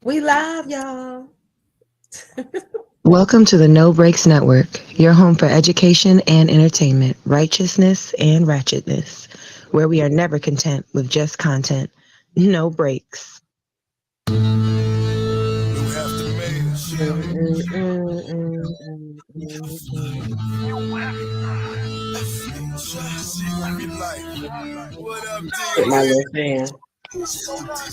We live, y'all. Welcome to the No Breaks Network, your home for education and entertainment, righteousness and ratchetness, where we are never content with just content. No breaks. Get my little fan. Whole time.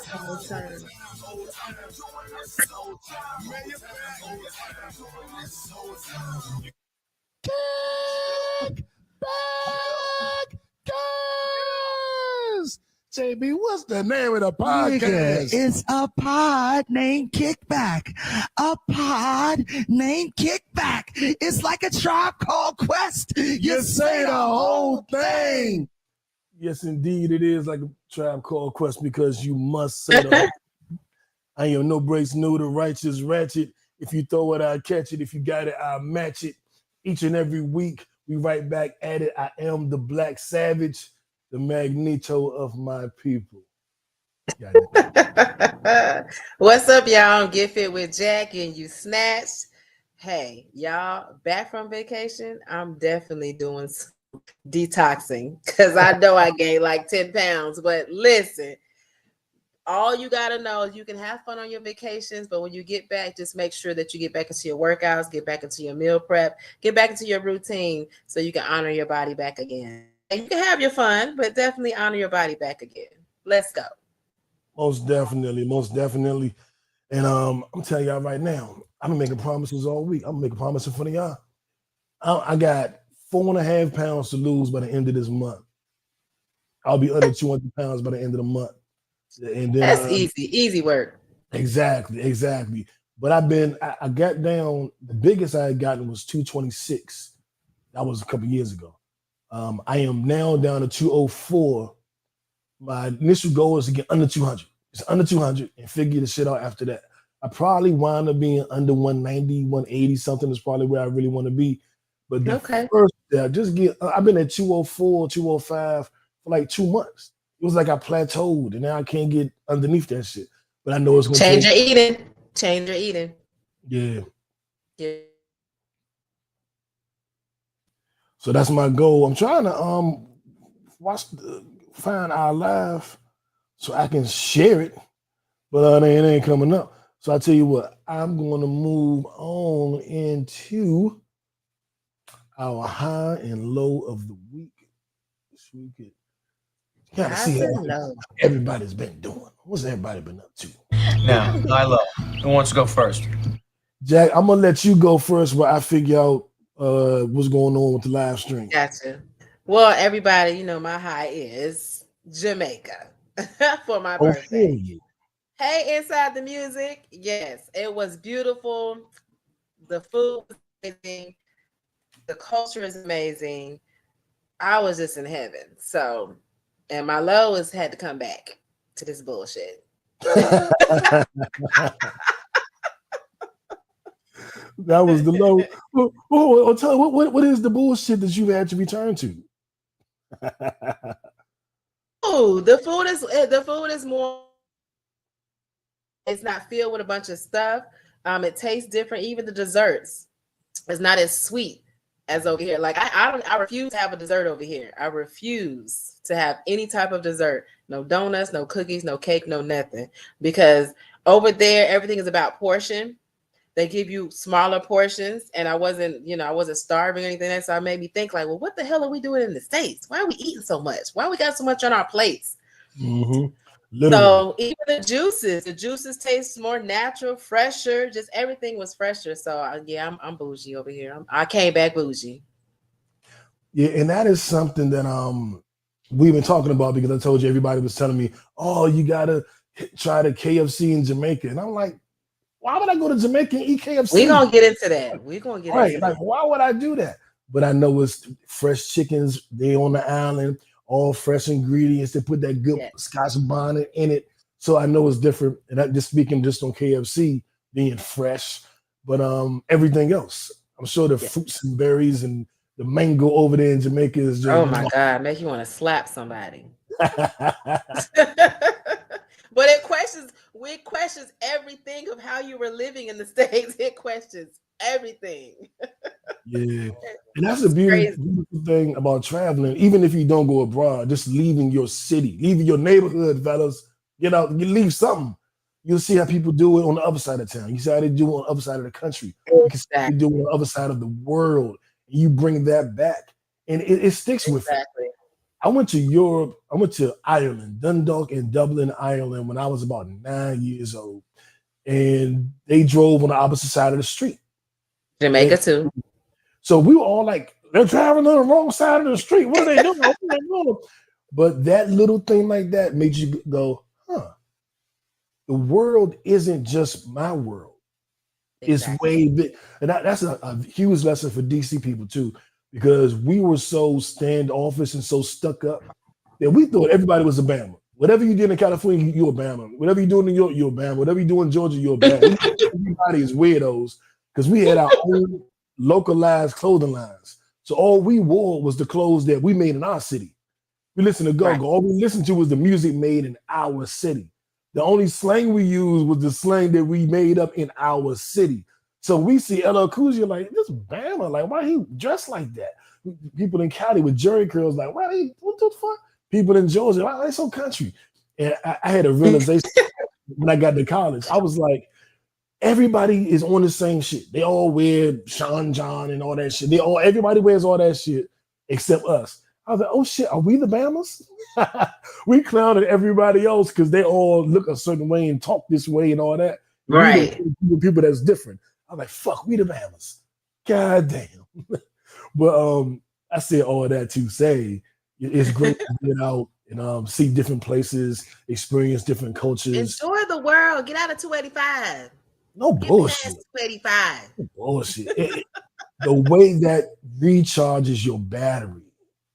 Whole time. Back, guys. JB, what's the name of the Nigga, podcast? it's a pod named Kickback. A pod named Kickback. It's like a Tribe Called Quest. You say the whole thing. Yes, indeed, it is like a Tribe Called Quest because you must say the whole. I am no Brakes Nu, the righteous ratchet. If you throw it, I'll catch it. If you got it, I'll match it. Each and every week, we right back at it. I am the Black Savage, the Magneto of my people. What's up, y'all? Get Fit with Jacq and you snatched. Hey, y'all, back from vacation. I'm definitely doing some detoxing because I know I gained like 10 pounds. But listen, all you got to know is you can have fun on your vacations, but when you get back, just make sure that you get back into your workouts, get back into your meal prep, get back into your routine so you can honor your body back again. And you can have your fun, but definitely honor your body back again. Let's go. Most definitely. And I'm telling y'all right now, I've been making promises all week. I'm making promises in front of y'all. I got 4.5 pounds to lose by the end of this month. I'll be under 200 pounds by the end of the month. And then, that's easy work. Exactly. But I got down, the biggest I had gotten was 226. That was a couple years ago. I am now down to 204. My initial goal is to get under 200. It's under 200 and figure the shit out after that. I probably wind up being under 190, 180 something is probably where I really want to be. But the first step, I've been at 204, 205 for like 2 months. It was like I plateaued and now I can't get underneath that shit. But I know it's going to change your eating. Change your eating. Yeah. So that's my goal. I'm trying to find our live so I can share it, but it ain't coming up. So I tell you what, I'm going to move on into our high and low of the week. So we could kind of see how everybody's been doing. What's everybody been up to? Now, high low. Who wants to go first? Jacq, I'm gonna let you go first while I figure out what's going on with the live stream. Gotcha. Well, everybody, my high is Jamaica for my birthday. Hey, Inside the Music. Yes, it was beautiful. The food was amazing. The culture is amazing. I was just in heaven. So, and my low is had to come back to this bullshit. That was the low. Tell me, what is the bullshit that you had to return to? Oh, the food is more. It's not filled with a bunch of stuff. It tastes different. Even the desserts, it's not as sweet as over here. Like I refuse to have a dessert over here. I refuse to have any type of dessert. No donuts, no cookies, no cake, no nothing. Because over there, everything is about portion. They give you smaller portions, and I wasn't starving or anything. So I made me think like, well, what the hell are we doing in the States? Why are we eating so much? Why we got so much on our plates? Mm-hmm. So even the juices taste more natural, fresher. Just everything was fresher. So I'm bougie over here. I came back bougie. Yeah, and that is something that we've been talking about because I told you everybody was telling me, oh, you gotta try the KFC in Jamaica, and I'm like, Why would I go to Jamaica and eat KFC? We're gonna get into that. We're gonna get Right. into Like, that. why would I do that? But I know it's fresh chickens. They on the island, all fresh ingredients. They put that good Scotch bonnet in it. So I know it's different. And I'm just speaking just on KFC being fresh, but everything else. I'm sure the fruits and berries and the mango over there in Jamaica is just. Oh my God, make you want to slap somebody. But it questions everything of how you were living in the States. It questions everything. Yeah. And that's a beautiful thing about traveling. Even if you don't go abroad, just leaving your city, leaving your neighborhood, fellas. You leave something. You'll see how people do it on the other side of town. You see how they do it on the other side of the country. You can see how they do it on the other side of the world. You bring that back. And it sticks with you. I went to Europe. I went to Ireland, Dundalk and Dublin, Ireland, when I was about 9 years old. And they drove on the opposite side of the street. Jamaica too. So we were all like, they're driving on the wrong side of the street. What are they doing? What are they doing? But that little thing like that made you go, huh, the world isn't just my world. It's way big. And that's a huge lesson for DC people too, because we were so standoffish and so stuck up that we thought everybody was a Bama. Whatever you did in California, you're a Bama. Whatever you do in New York, you're a Bama. Whatever you do in Georgia, you're a Bama. Everybody is weirdos because we had our own localized clothing lines. So all we wore was the clothes that we made in our city. We listened to Go-Go. All we listened to was the music made in our city. The only slang we used was the slang that we made up in our city. So we see LL Cool J like, this Bama, like, why he dressed like that? People in Cali with jerry curls, like, what the fuck? People in Georgia, why they so country? And I had a realization when I got to college. I was like, everybody is on the same shit. They all wear Sean John and all that shit. Everybody wears all that shit except us. I was like, oh shit, are we the Bamas? We clowned everybody else because they all look a certain way and talk this way and all that. Right. We the people that's different. I'm like, fuck, we the Bamas. God damn. But I said all that to say it's great to get out and see different places, experience different cultures. Enjoy the world. Get out of 285. No bullshit. 285. No bullshit. The way that recharges your battery.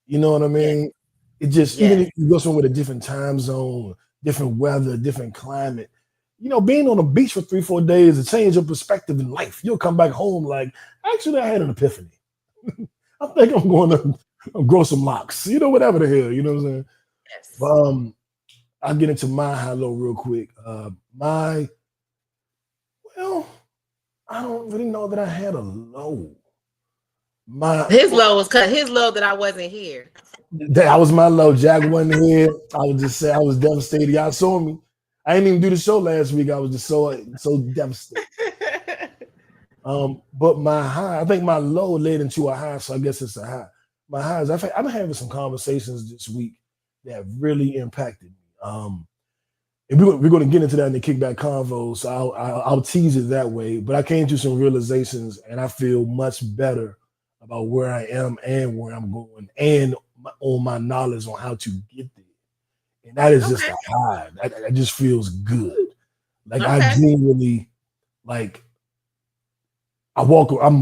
You know what I mean? It just, even if you go somewhere with a different time zone, different weather, different climate, being on the beach for 3-4 days to change your perspective in life. You'll come back home like, actually, I had an epiphany. I think I'm going to grow some locks, whatever the hell, you know what I'm saying? Yes. But, I'll get into my high-low real quick. I don't really know that I had a low. His low that I wasn't here. That was my low. Jack wasn't here. I would just say I was devastated. Y'all saw me. I didn't even do the show last week. I was just so devastated. But my high, I think my low led into a high, so I guess it's a high. My highs, I've been having some conversations this week that really impacted me. And we're going to get into that in the kickback convo, so I'll tease it that way. But I came to some realizations, and I feel much better about where I am and where I'm going, and on my knowledge on how to get there. And that is just a high. That just feels good. Like I genuinely, like I'm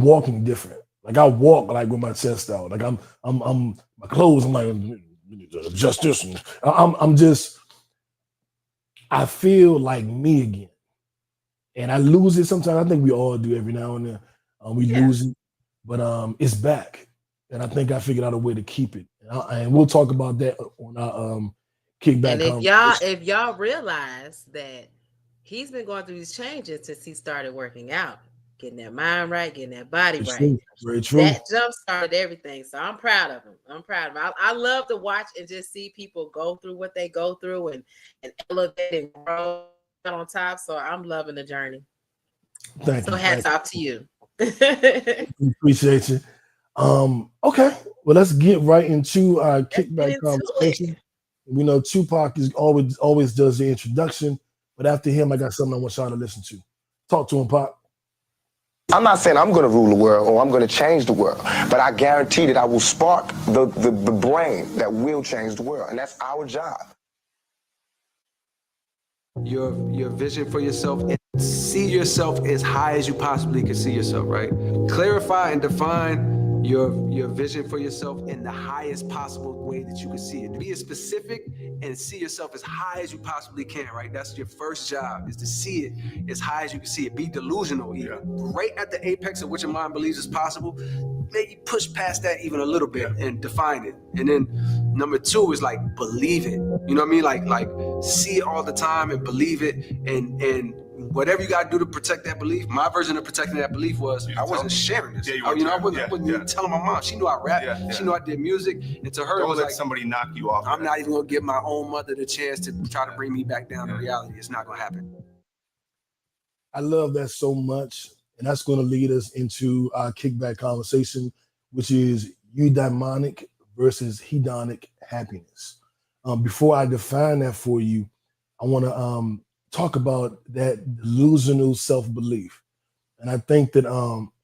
walking different. Like I walk like with my chest out. Like I'm my clothes. I'm like just this. And I'm just. I feel like me again, and I lose it sometimes. I think we all do every now and then. We lose it, but it's back, and I think I figured out a way to keep it. And we'll talk about that on our kickback. And if y'all realize that he's been going through these changes since he started working out, getting that mind right, getting that body right. True. Very true. That jump started everything. So I'm proud of him. I love to watch and just see people go through what they go through and elevate and grow on top. So I'm loving the journey. Thank you. Hats off to you. Appreciate you. Okay. Well, let's get right into our kickback conversation. We know Tupac is always does the introduction, but after him, I got something I want y'all to listen to. Talk to him, Pop. I'm not saying I'm going to rule the world or I'm going to change the world, but I guarantee that I will spark the brain that will change the world, and that's our job. your vision for yourself and see yourself as high as you possibly can see yourself, right? Clarify and define your vision for yourself in the highest possible way that you can see it. Be as specific and see yourself as high as you possibly can, right? That's your first job, is to see it as high as you can see it. Be delusional even. Right at the apex of what your mind believes is possible, maybe push past that even a little bit and define it. And then number 2 is like believe it. You know what I mean? Like see it all the time and believe it, and whatever you got to do to protect that belief. My version of protecting that belief was I wasn't sharing this. I wasn't even telling my mom. She knew I rapped. She knew I did music. And to her, don't it was let like, somebody knock you off. I'm not even going to give my own mother the chance to try to bring me back down to reality. It's not going to happen. I love that so much. And that's going to lead us into our kickback conversation, which is eudaimonic versus hedonic happiness. Before I define that for you, I want to talk about that delusional self-belief. And I think that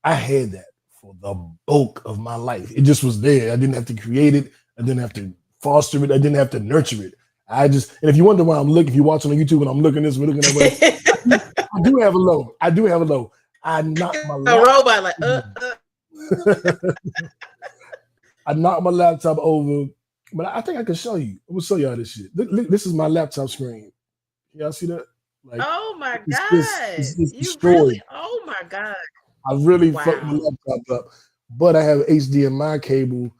I had that for the bulk of my life. It just was there. I didn't have to create it. I didn't have to foster it. I didn't have to nurture it. And if you wonder why I'm looking, if you're watching on YouTube and I'm looking this, we're looking that way, I do have a low. I knocked my robot like I knocked my laptop over, but I think I can show you. I'm gonna show y'all this shit. Look, this is my laptop screen. Y'all see that? Like, oh my god! It's You destroyed. really? Oh my god! I really fucked my laptop up, but I have an HDMI cable,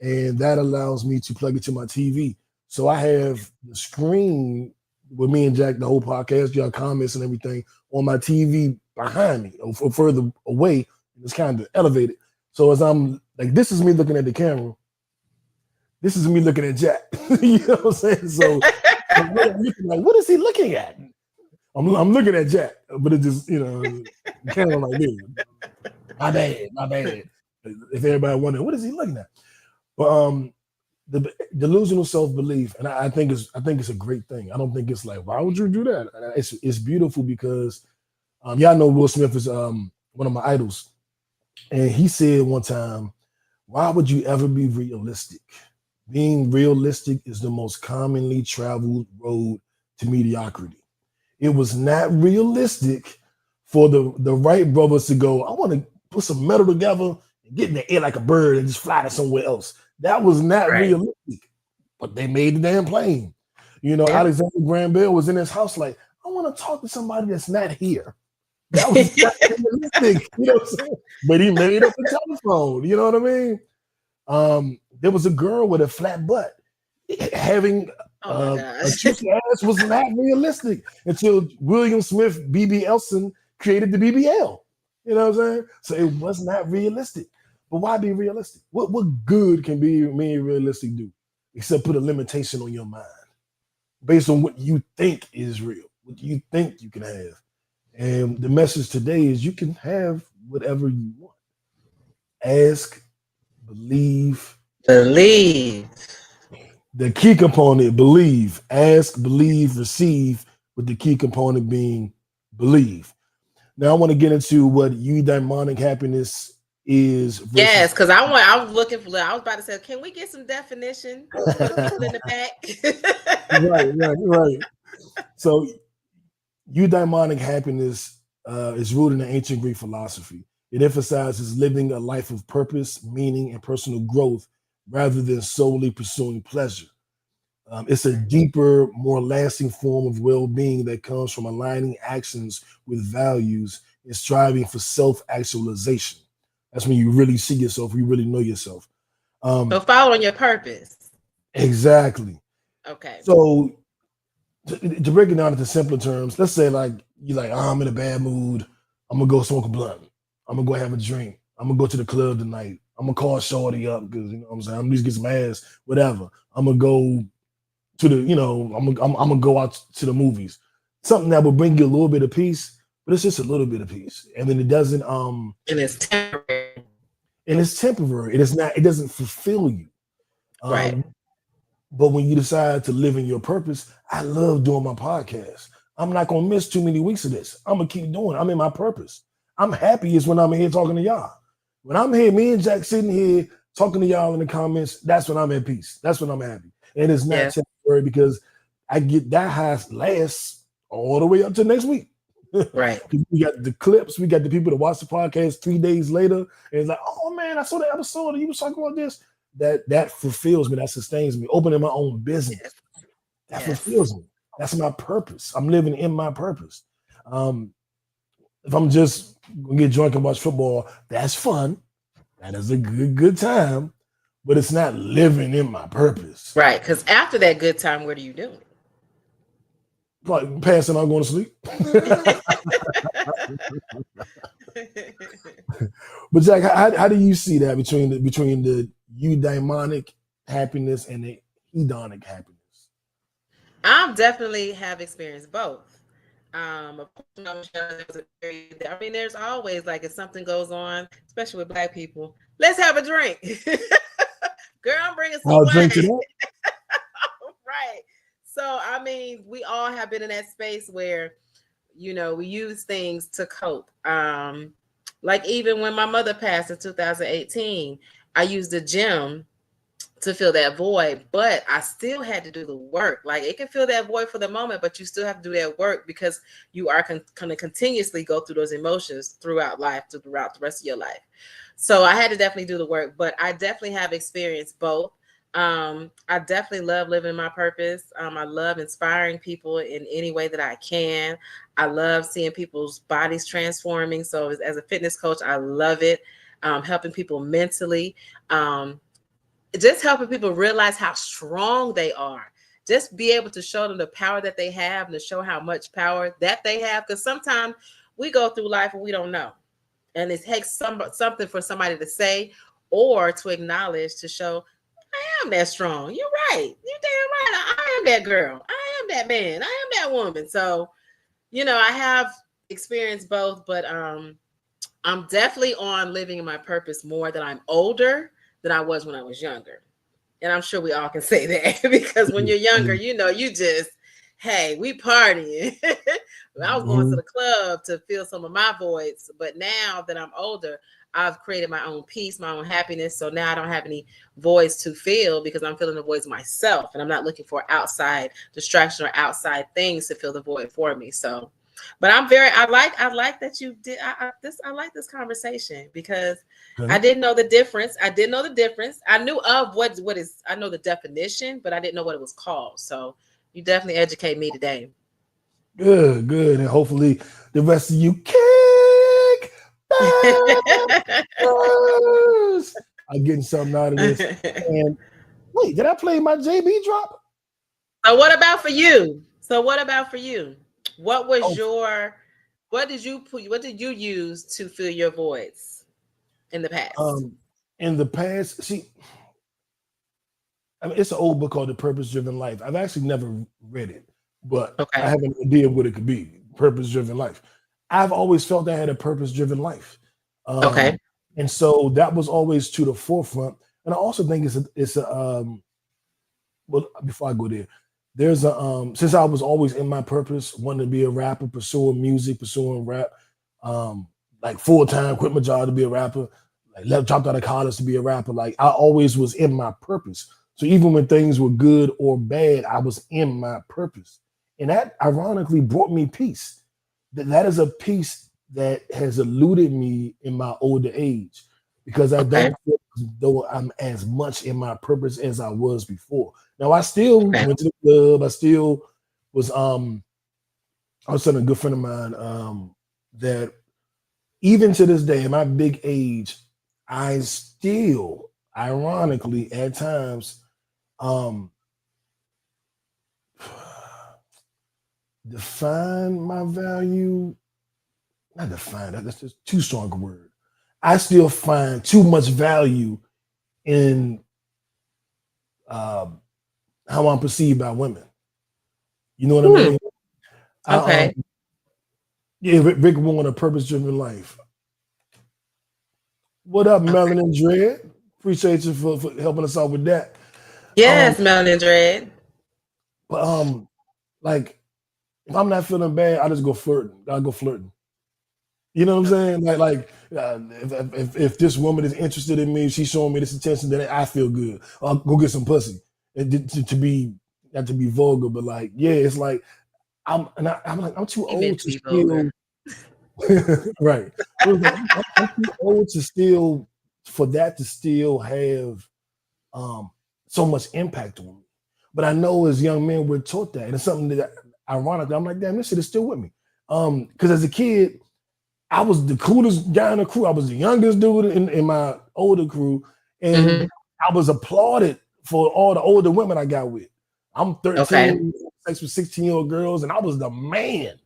and that allows me to plug it to my TV. So I have the screen with me and Jack, the whole podcast, y'all comments and everything on my TV behind me or further away. It's kind of elevated. So as I'm like, this is me looking at the camera. This is me looking at Jack. You know what I'm saying? So I'm looking like, what is he looking at? I'm looking at Jack, but it just, the camera like this. My bad. If everybody wondering, what is he looking at? But the delusional self-belief, and I think it's a great thing. I don't think it's like, why would you do that? It's beautiful because y'all know Will Smith is one of my idols. And he said one time, why would you ever be realistic? Being realistic is the most commonly traveled road to mediocrity. It was not realistic for the Wright brothers to go, I want to put some metal together and get in the air like a bird and just fly to somewhere else. That was not realistic, but they made the damn plane. Alexander Graham Bell was in his house like, I want to talk to somebody that's not here. That was not realistic, you know what I'm saying? But he made up a telephone, you know what I mean? There was a girl with a flat butt. Having a juicy ass was not realistic until William Smith BB Elson created the BBL. You know what I'm saying? So it was not realistic. But why be realistic? What good can being realistic do? Except put a limitation on your mind based on what you think is real, what you think you can have. And the message today is you can have whatever you want. Ask, believe. Believe. The key component, believe. Ask, believe, receive, with the key component being believe. Now I want to get into what eudaimonic happiness is. Yes, because I was about to say, can we get some definition in the back? Right. So eudaimonic happiness is rooted in ancient Greek philosophy. It emphasizes living a life of purpose, meaning, and personal growth rather than solely pursuing pleasure. It's a deeper, more lasting form of well-being that comes from aligning actions with values and striving for self-actualization. That's when you really see yourself, you really know yourself. So following your purpose. Exactly. Okay. So to break it down into simpler terms, let's say like you're like, I'm in a bad mood. I'm gonna go smoke a blunt. I'm gonna go have a drink. I'm gonna go to the club tonight. I'm gonna call shorty up because you know what I'm saying. I'm gonna get some ass, whatever. I'm gonna go to the, I'm gonna go out to the movies. Something that will bring you a little bit of peace, but it's just a little bit of peace. And then it doesn't and it's temporary. It doesn't fulfill you. Right. But when you decide to live in your purpose, I love doing my podcast. I'm not gonna miss too many weeks of this. I'm gonna keep doing it. I'm in my purpose. I'm happiest when I'm here talking to y'all. When I'm here, me and Jack sitting here talking to y'all in the comments, that's when I'm at peace. That's when I'm happy. And it's not temporary because I get that high lasts all the way up to next week. Right. We got the clips. We got the people that watch the podcast 3 days later. And it's like, oh man, I saw the episode and you was talking about this. That fulfills me. That sustains me. Opening my own business. That fulfills me. That's my purpose. I'm living in my purpose. If I'm just gonna get drunk and watch football, that's fun. That is a good time. But it's not living in my purpose. Right. Because after that good time, what are you doing? Like passing out, going to sleep. But Jacq, how do you see that between the eudaimonic happiness and the hedonic happiness? I definitely have experienced both. I mean, there's always like if something goes on, especially with Black people, let's have a drink. Girl, I'm bringing some wine. Drink to that. Right. So, I mean, we all have been in that space where, you know, we use things to cope. Like even when my mother passed in 2018, I used the gym to fill that void, but I still had to do the work. Like it can fill that void for the moment, but you still have to do that work because you are going to continuously go through those emotions throughout life, throughout the rest of your life. So I had to definitely do the work, but I definitely have experienced both. I definitely love living my purpose. I love inspiring people in any way that I can. I love seeing people's bodies transforming. So as a fitness coach, I love it. Helping people mentally, just helping people realize how strong they are. Just be able to show them the power that they have and to show how much power that they have. Because sometimes we go through life and we don't know. And it takes something for somebody to say or to acknowledge to show, I am that strong. You're right. You're damn right. I am that girl. I am that man. I am that woman. So, you know, I have experienced both, but I'm definitely on living in my purpose more that I'm older than I was when I was younger. And I'm sure we all can say that because when you're younger, you know, you just, hey, we partying. I was going to the club to fill some of my voids. But now that I'm older, I've created my own peace, my own happiness. So now I don't have any voids to fill because I'm filling the voids myself. And I'm not looking for outside distraction or outside things to fill the void for me. So, but I like that you did. I like this conversation because I didn't know the difference. I knew of what is, I know the definition, but I didn't know what it was called. So you definitely educate me today. Good. And hopefully the rest of you kick back. I'm getting something out of this. And wait, did I play my JB drop? So what about for you? What was what did you use to fill your voids in the past? In the past, see, I mean, it's an old book called The Purpose-Driven Life. I've actually never read it, but I have an idea of what it could be. Purpose-driven life. I've always felt I had a purpose-driven life. And so that was always to the forefront. And I also think it's a well, before I go there, there's a since I was always in my purpose, wanting to be a rapper, pursuing music, pursuing rap, like full-time, quit my job to be a rapper, like dropped out of college to be a rapper. Like I always was in my purpose. So even when things were good or bad, I was in my purpose. And that ironically brought me peace. That is a peace that has eluded me in my older age because I don't feel as though I'm as much in my purpose as I was before. Now I still went to the club. I still was I was telling a good friend of mine that even to this day, in my big age, I still, ironically, at times, define my value. Not define, that's just too strong a word. I still find too much value in how I'm perceived by women. You know what I mean? Okay. Rick Warner, Purpose-Driven Life. What up, Melanin Dread? Appreciate you for helping us out with that. Yes, Melanin Dread. But like, if I'm not feeling bad, I just go flirting. I'll go flirting. You know what I'm saying? Like if this woman is interested in me, she's showing me this attention, then I feel good. I'll go get some pussy. And to be not to be vulgar, but like, yeah, it's like I'm like, I'm too He meant old to to be still. vulgar. Right. I was like, I'm too old to still for that to still have so much impact on me. But I know as young men we're taught that, and it's something that ironically I'm like, damn, this shit is still with me. Because as a kid, I was the coolest guy in the crew. I was the youngest dude in my older crew, and I was applauded for all the older women I got with. I'm 13, Okay. sex with 16-year-old girls, and I was the man.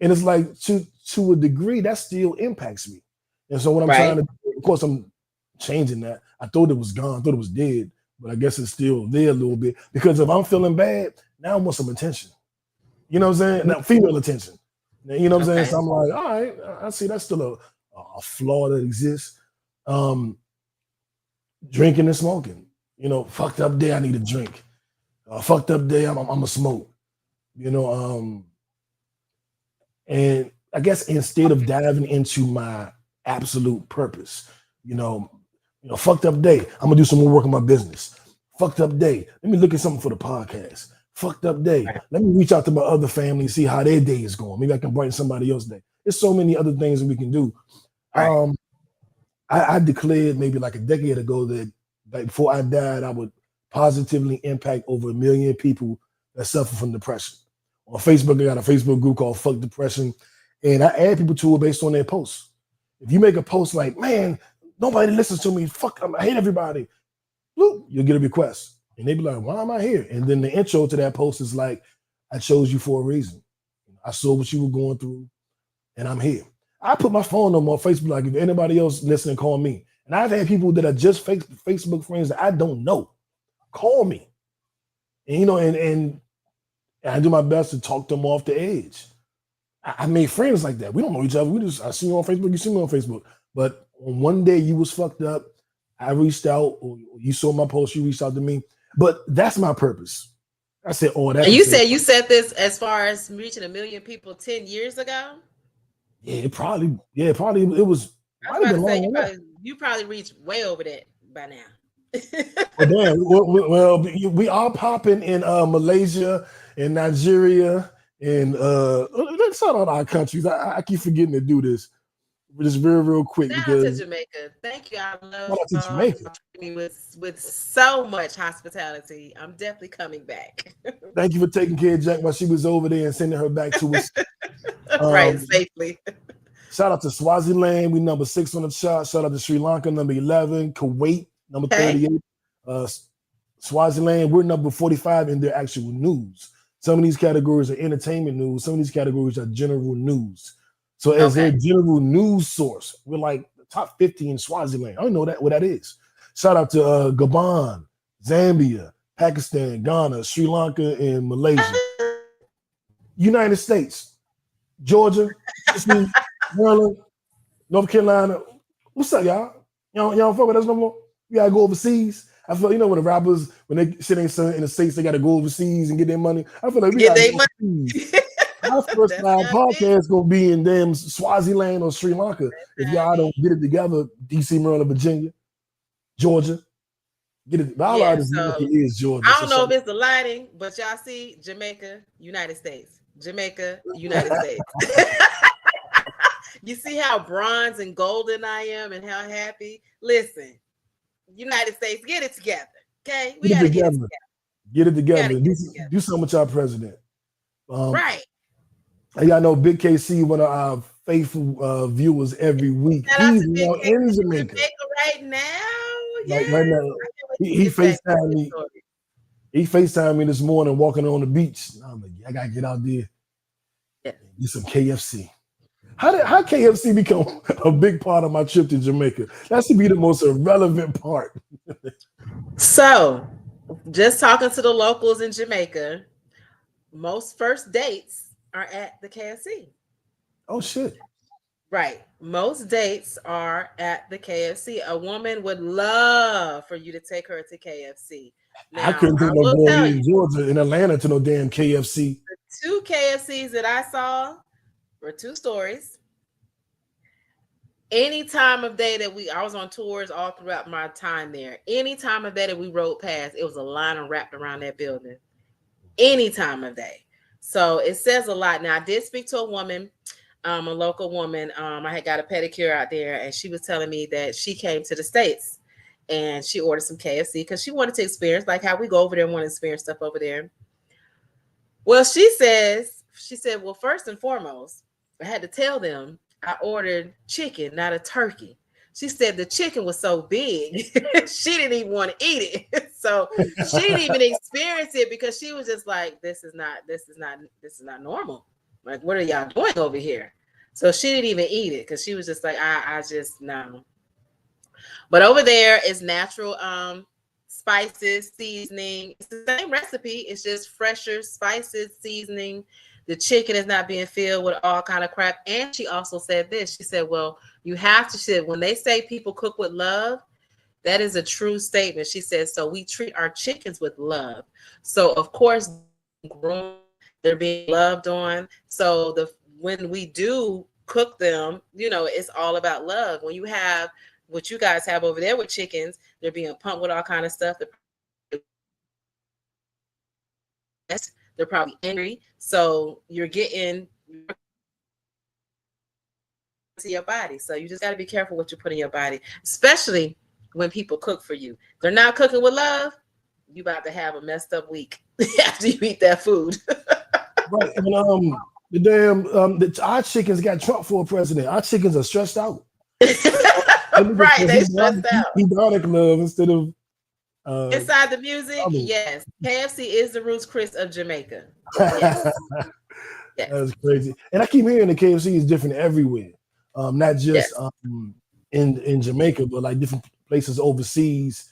And it's like to a degree that still impacts me. And so what I'm trying to do, of course, I'm changing that. I thought it was gone, I thought it was dead, but I guess it's still there a little bit. Because if I'm feeling bad, now I want some attention. You know what I'm saying? Now, female attention. You know what I'm saying? So I'm like, all right, I see that's still a flaw that exists. Drinking and smoking. You know, fucked up day, I need a drink. Fucked up day, I'm a smoke. You know, and I guess instead of diving into my absolute purpose, you know, fucked up day, I'm gonna do some more work on my business. Fucked up day, let me look at something for the podcast. Fucked up day, let me reach out to my other family and see how their day is going. Maybe I can brighten somebody else's day. There's so many other things that we can do. I declared maybe like a decade ago that like before I died, I would positively impact over 1 million people that suffer from depression. On Facebook, I got a Facebook group called Fuck Depression, and I add people to it based on their posts. If you make a post like, man, nobody listens to me, fuck, I hate everybody, you'll get a request. And they be like, why am I here? And then the intro to that post is like, I chose you for a reason. I saw what you were going through, and I'm here. I put my phone number on Facebook, like if anybody else listening, call me. And I've had people that are just Facebook friends that I don't know call me. And you know, and I do my best to talk them off the edge. I made friends like that. We don't know each other. I see you on Facebook, you see me on Facebook. But one day you was fucked up, I reached out, or you saw my post, you reached out to me. But that's my purpose. I said, oh, that's. And you said you said this as far as reaching 1 million people 10 years ago? Yeah, it probably it was. I was about to say you probably reached way over that by now. Well, damn, well, we are popping in Malaysia and Nigeria and let's shout out our countries. I keep forgetting to do this. Just real quick. Shout out to Jamaica. Thank you. I love Jamaica with so much hospitality. I'm definitely coming back. Thank you for taking care of Jack while she was over there and sending her back to us. Right, safely. Shout out to Swaziland. We number 6 on the chart. Shout out to Sri Lanka, number 11. Kuwait, number 38. Swaziland, we're number 45 in their actual news. Some of these categories are entertainment news. Some of these categories are general news. So as their general news source, we're like the top 50 in Swaziland. I don't know what that is. Shout out to Gabon, Zambia, Pakistan, Ghana, Sri Lanka, and Malaysia. United States, Georgia, Maryland, North Carolina. What's up, y'all? Y'all don't fuck with us no more? We gotta go overseas. I feel, when the rappers, when they shit ain't selling in the States, they gotta go overseas and get their money. I feel like we gotta go overseas. Our first time podcast gonna be in damn Swaziland or Sri Lanka. If y'all don't get it together, DC, Maryland, Virginia, Georgia, get it. Is Georgia. I don't know if it's the lighting, but y'all see Jamaica, United States, Jamaica, United States. You see how bronze and golden I am, and how happy. Listen, United States, get it together. Okay, we gotta get it together. Get it together. Do something with our president. Right. Y'all know Big KC, one of our faithful viewers every week. He's now in Jamaica right now. Like right now, he FaceTimed me. He FaceTimed me this morning walking on the beach. I'm like, I gotta get out there and get some KFC. How KFC become a big part of my trip to Jamaica? That should be the most irrelevant part. So, just talking to the locals in Jamaica, most first dates are at the KFC. Oh shit. Right. Most dates are at the KFC. A woman would love for you to take her to KFC. Now, I couldn't take no boy in Georgia, in Atlanta to no damn KFC. The 2 KFCs that I saw were 2 stories. Any time of day that I was on tours all throughout my time there. Any time of day that we rode past, it was a line wrapped around that building. Any time of day. So it says a lot. Now I did speak to a woman, a local woman. I had got a pedicure out there, and she was telling me that she came to the States and she ordered some KFC because she wanted to experience like how we go over there and want to experience stuff over there. Well, she said, well, first and foremost, I had to tell them I ordered chicken, not a turkey. She said the chicken was so big, she didn't even want to eat it. So she didn't even experience it because she was just like, this is not normal. Like, what are y'all doing over here? So she didn't even eat it because she was just like, I just no. But over there is natural spices, seasoning. It's the same recipe. It's just fresher spices, seasoning. The chicken is not being filled with all kind of crap. And she also said this. She said, well, you have to, she said, when they say people cook with love, that is a true statement. She said, so we treat our chickens with love. So of course, they're being loved on. So when we do cook them, you know, it's all about love. When you have what you guys have over there with chickens, they're being pumped with all kind of stuff. They're probably angry. So you're getting to your body. So you just got to be careful what you put in your body, especially when people cook for you. They're not cooking with love. You about to have a messed up week after you eat that food. Right. And the damn our chickens got Trump for a president. Our chickens are stressed out. Right, they stressed out. Hedonic love instead of inside the music. Yes, KFC is the Roots Chris of Jamaica. Yes. Yes. That's crazy. And I keep hearing the KFC is different everywhere, not just in Jamaica, but like different places overseas.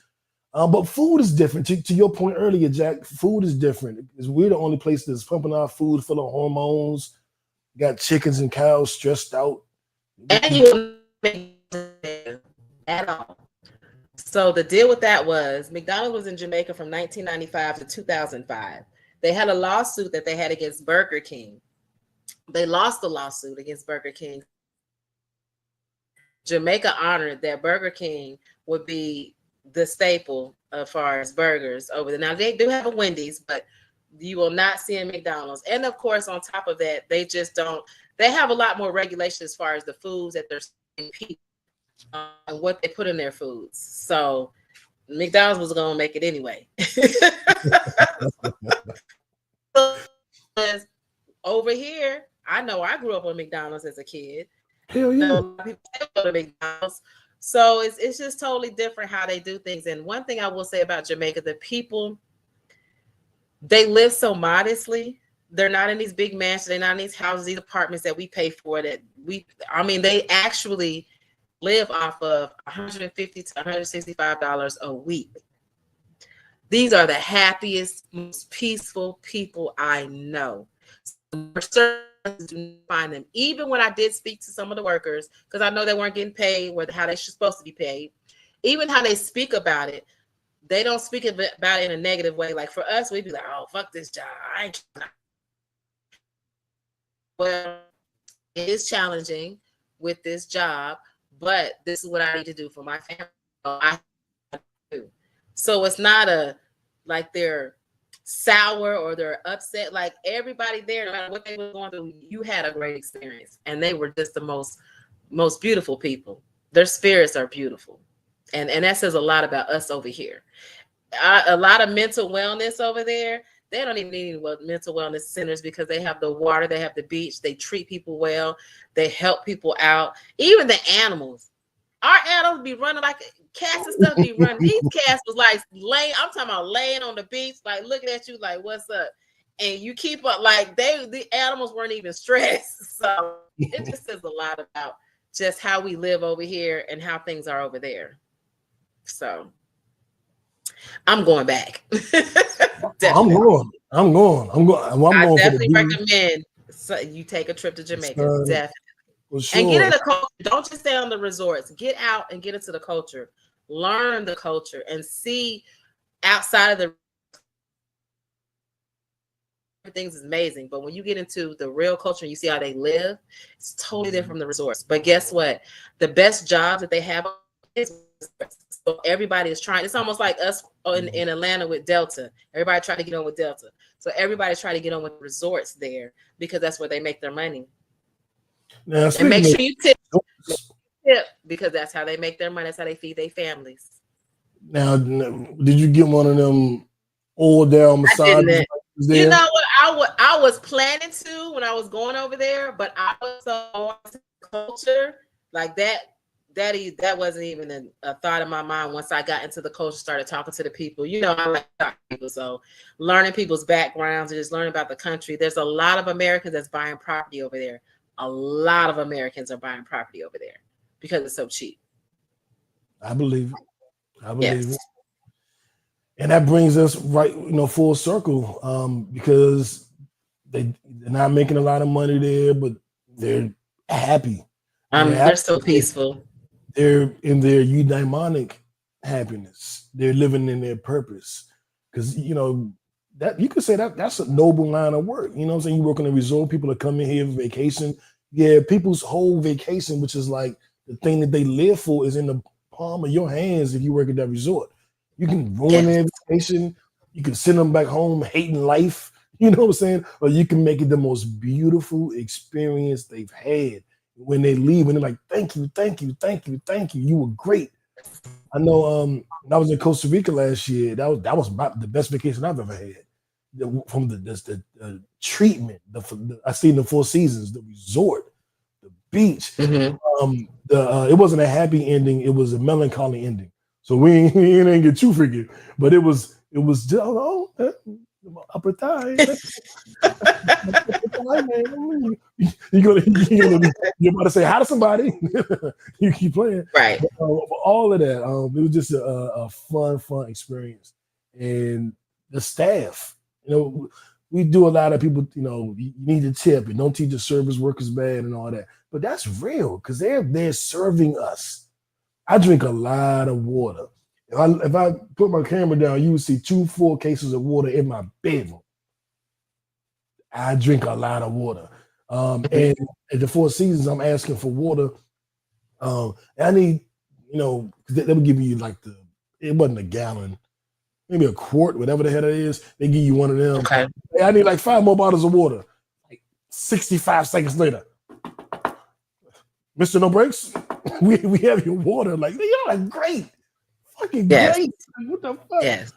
But food is different. To your point earlier, Jack, food is different. We're the only place that's pumping our food full of hormones. Got chickens and cows stressed out. And you at all. So the deal with that was McDonald's was in Jamaica from 1995 to 2005. They had a lawsuit that they had against Burger King. They lost the lawsuit against Burger King. Jamaica honored that Burger King would be the staple as far as burgers over there. Now they do have a Wendy's, but you will not see a McDonald's. And of course, on top of that, they have a lot more regulation as far as the foods that they're serving people and what they put in their foods. So McDonald's was going to make it anyway. Over here, I know I grew up on McDonald's as a kid. Hell yeah. So people go to McDonald's. So it's just totally different how they do things. And one thing I will say about Jamaica, the people, they live so modestly. They're not in these big mansions. They're not in these houses, these apartments that we pay for. They actually live off of $150 to $165 a week. These are the happiest, most peaceful people I know. So do not find them. Even when I did speak to some of the workers, because I know they weren't getting paid how they should supposed to be paid. Even how they speak about it, they don't speak about it in a negative way. Like for us, we'd be like, "Oh, fuck this job." Well, it is challenging with this job, but this is what I need to do for my family. So it's not like they're sour or they're upset. Like everybody there, no matter what they were going through, you had a great experience, and they were just the most beautiful people. Their spirits are beautiful, and that says a lot about us over here. A lot of mental wellness over there. They don't even need mental wellness centers because they have the water, they have the beach, they treat people well, they help people out. Even the animals. Our animals be running like cats and stuff be running. These cats was like I'm talking about laying on the beach, like looking at you like, what's up? And you keep up like the animals weren't even stressed. So it just says a lot about just how we live over here and how things are over there. So I'm going back. I'm going. I definitely recommend you take a trip to Jamaica. Definitely. Well, sure. And get in the culture. Don't just stay on the resorts. Get out and get into the culture. Learn the culture and see outside of the things is amazing. But when you get into the real culture and you see how they live, it's totally different from the resorts. But guess what? The best jobs that they have is so everybody is trying. It's almost like us in Atlanta with Delta. Everybody trying to get on with Delta. So everybody try to get on with resorts there because that's where they make their money. Now, And make sure you tip, resorts, because that's how they make their money. That's how they feed their families. now, did you get one of them oil down massages? You know what? I was planning to when I was going over there, but I was so into culture like that. That wasn't even a thought in my mind. Once I got into the culture, started talking to the people. You know, I like talking to people, so learning people's backgrounds and just learning about the country. There's a lot of Americans that's buying property over there. A lot of Americans are buying property over there because it's so cheap. I believe it. And that brings us right, full circle, because they're not making a lot of money there, but they're happy. They're so peaceful. They're in their eudaimonic happiness. They're living in their purpose. Because, that you could say that's a noble line of work. You know what I'm saying? You work in a resort, people are coming here for vacation. Yeah, people's whole vacation, which is like the thing that they live for, is in the palm of your hands if you work at that resort. You can ruin their vacation. You can send them back home hating life. You know what I'm saying? Or you can make it the most beautiful experience they've had. When they leave, and they're like, thank you. You were great. I know when I was in Costa Rica last year, that was the best vacation I've ever had. From the treatment, I stayed in the Four Seasons, the resort, the beach. Mm-hmm. It wasn't a happy ending, it was a melancholy ending. So we ain't get too freaky, but it was just upper thigh. You're about to say hi to somebody. You keep playing, right? But, all of that, it was just a fun experience, and the staff. We do a lot of people. You need to tip and don't teach the service workers bad and all that, but that's real because they're serving us. I drink a lot of water. If I put my camera down, you would see 2 full cases of water in my bedroom. I drink a lot of water. And at the Four Seasons, I'm asking for water. I need, they would give you it wasn't a gallon, maybe a quart, whatever the hell it is. They give you one of them. Okay. Hey, I need 5 more bottles of water. 65 seconds later, Mr. No Breaks, we have your water. Y'all are great. Fucking great. What the fuck? Yes.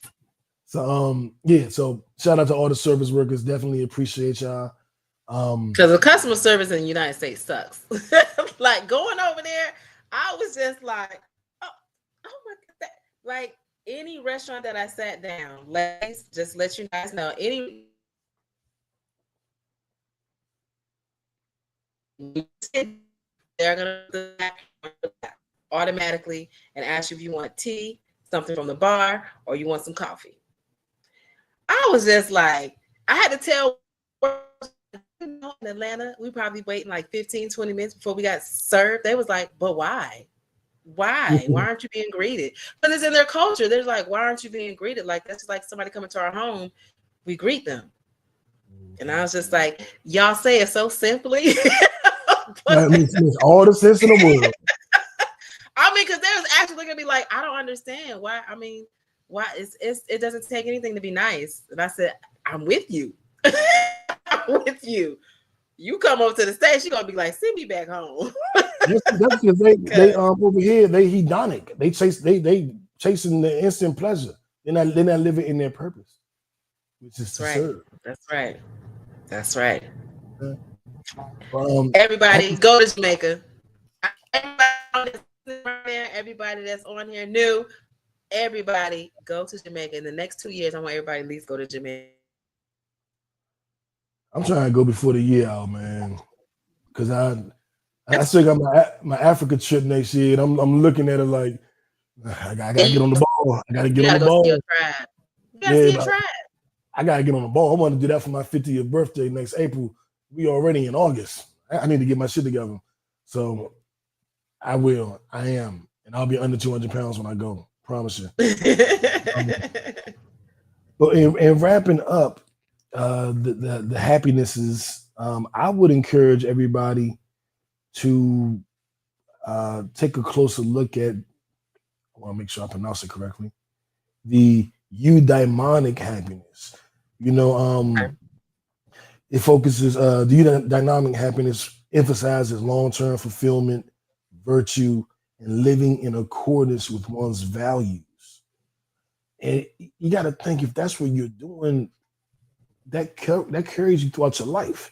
So so shout out to all the service workers. Definitely appreciate y'all. Because the customer service in the United States sucks. Going over there, I was just like, oh my God. Like any restaurant that I sat down, let's just let you guys know, they're gonna automatically and ask you if you want tea, something from the bar, or you want some coffee. I was just like, I had to tell in Atlanta, we probably waiting 15-20 minutes before we got served. They was like, but why? Why aren't you being greeted? Because it's in their culture. They're like, why aren't you being greeted? That's like somebody coming to our home, we greet them. And I was just like, y'all say it so simply. That makes all the sense in the world. Because they was actually looking at me like, I don't understand why. Why it doesn't take anything to be nice. And I said, I'm with you. I'm with you. You come over to the stage, you're gonna be like, send me back home. That's because they over here, they hedonic. They chasing the instant pleasure. They're not living in their purpose, which is to serve. That's right. Yeah. Everybody go to Jamaica. Everybody that's on here new. Everybody go to Jamaica. In the next 2 years, I want everybody at least go to Jamaica. I'm trying to go before the year out, man, because I still got my Africa trip next year, and I'm looking at it like I gotta get on the ball. I gotta get on the ball. You gotta see your tribe. I gotta get on the ball. I want to do that for my 50th birthday next April. We already in August. I need to get my shit together. So I will. I am, and I'll be under 200 pounds when I go. Promise you. But in wrapping up. The happinesses, I would encourage everybody to take a closer look at, I want to make sure I pronounce it correctly, the eudaimonic happiness. You know, it focuses the dynamic happiness emphasizes long-term fulfillment, virtue, and living in accordance with one's values. And you got to think, if that's what you're doing, that carries you throughout your life.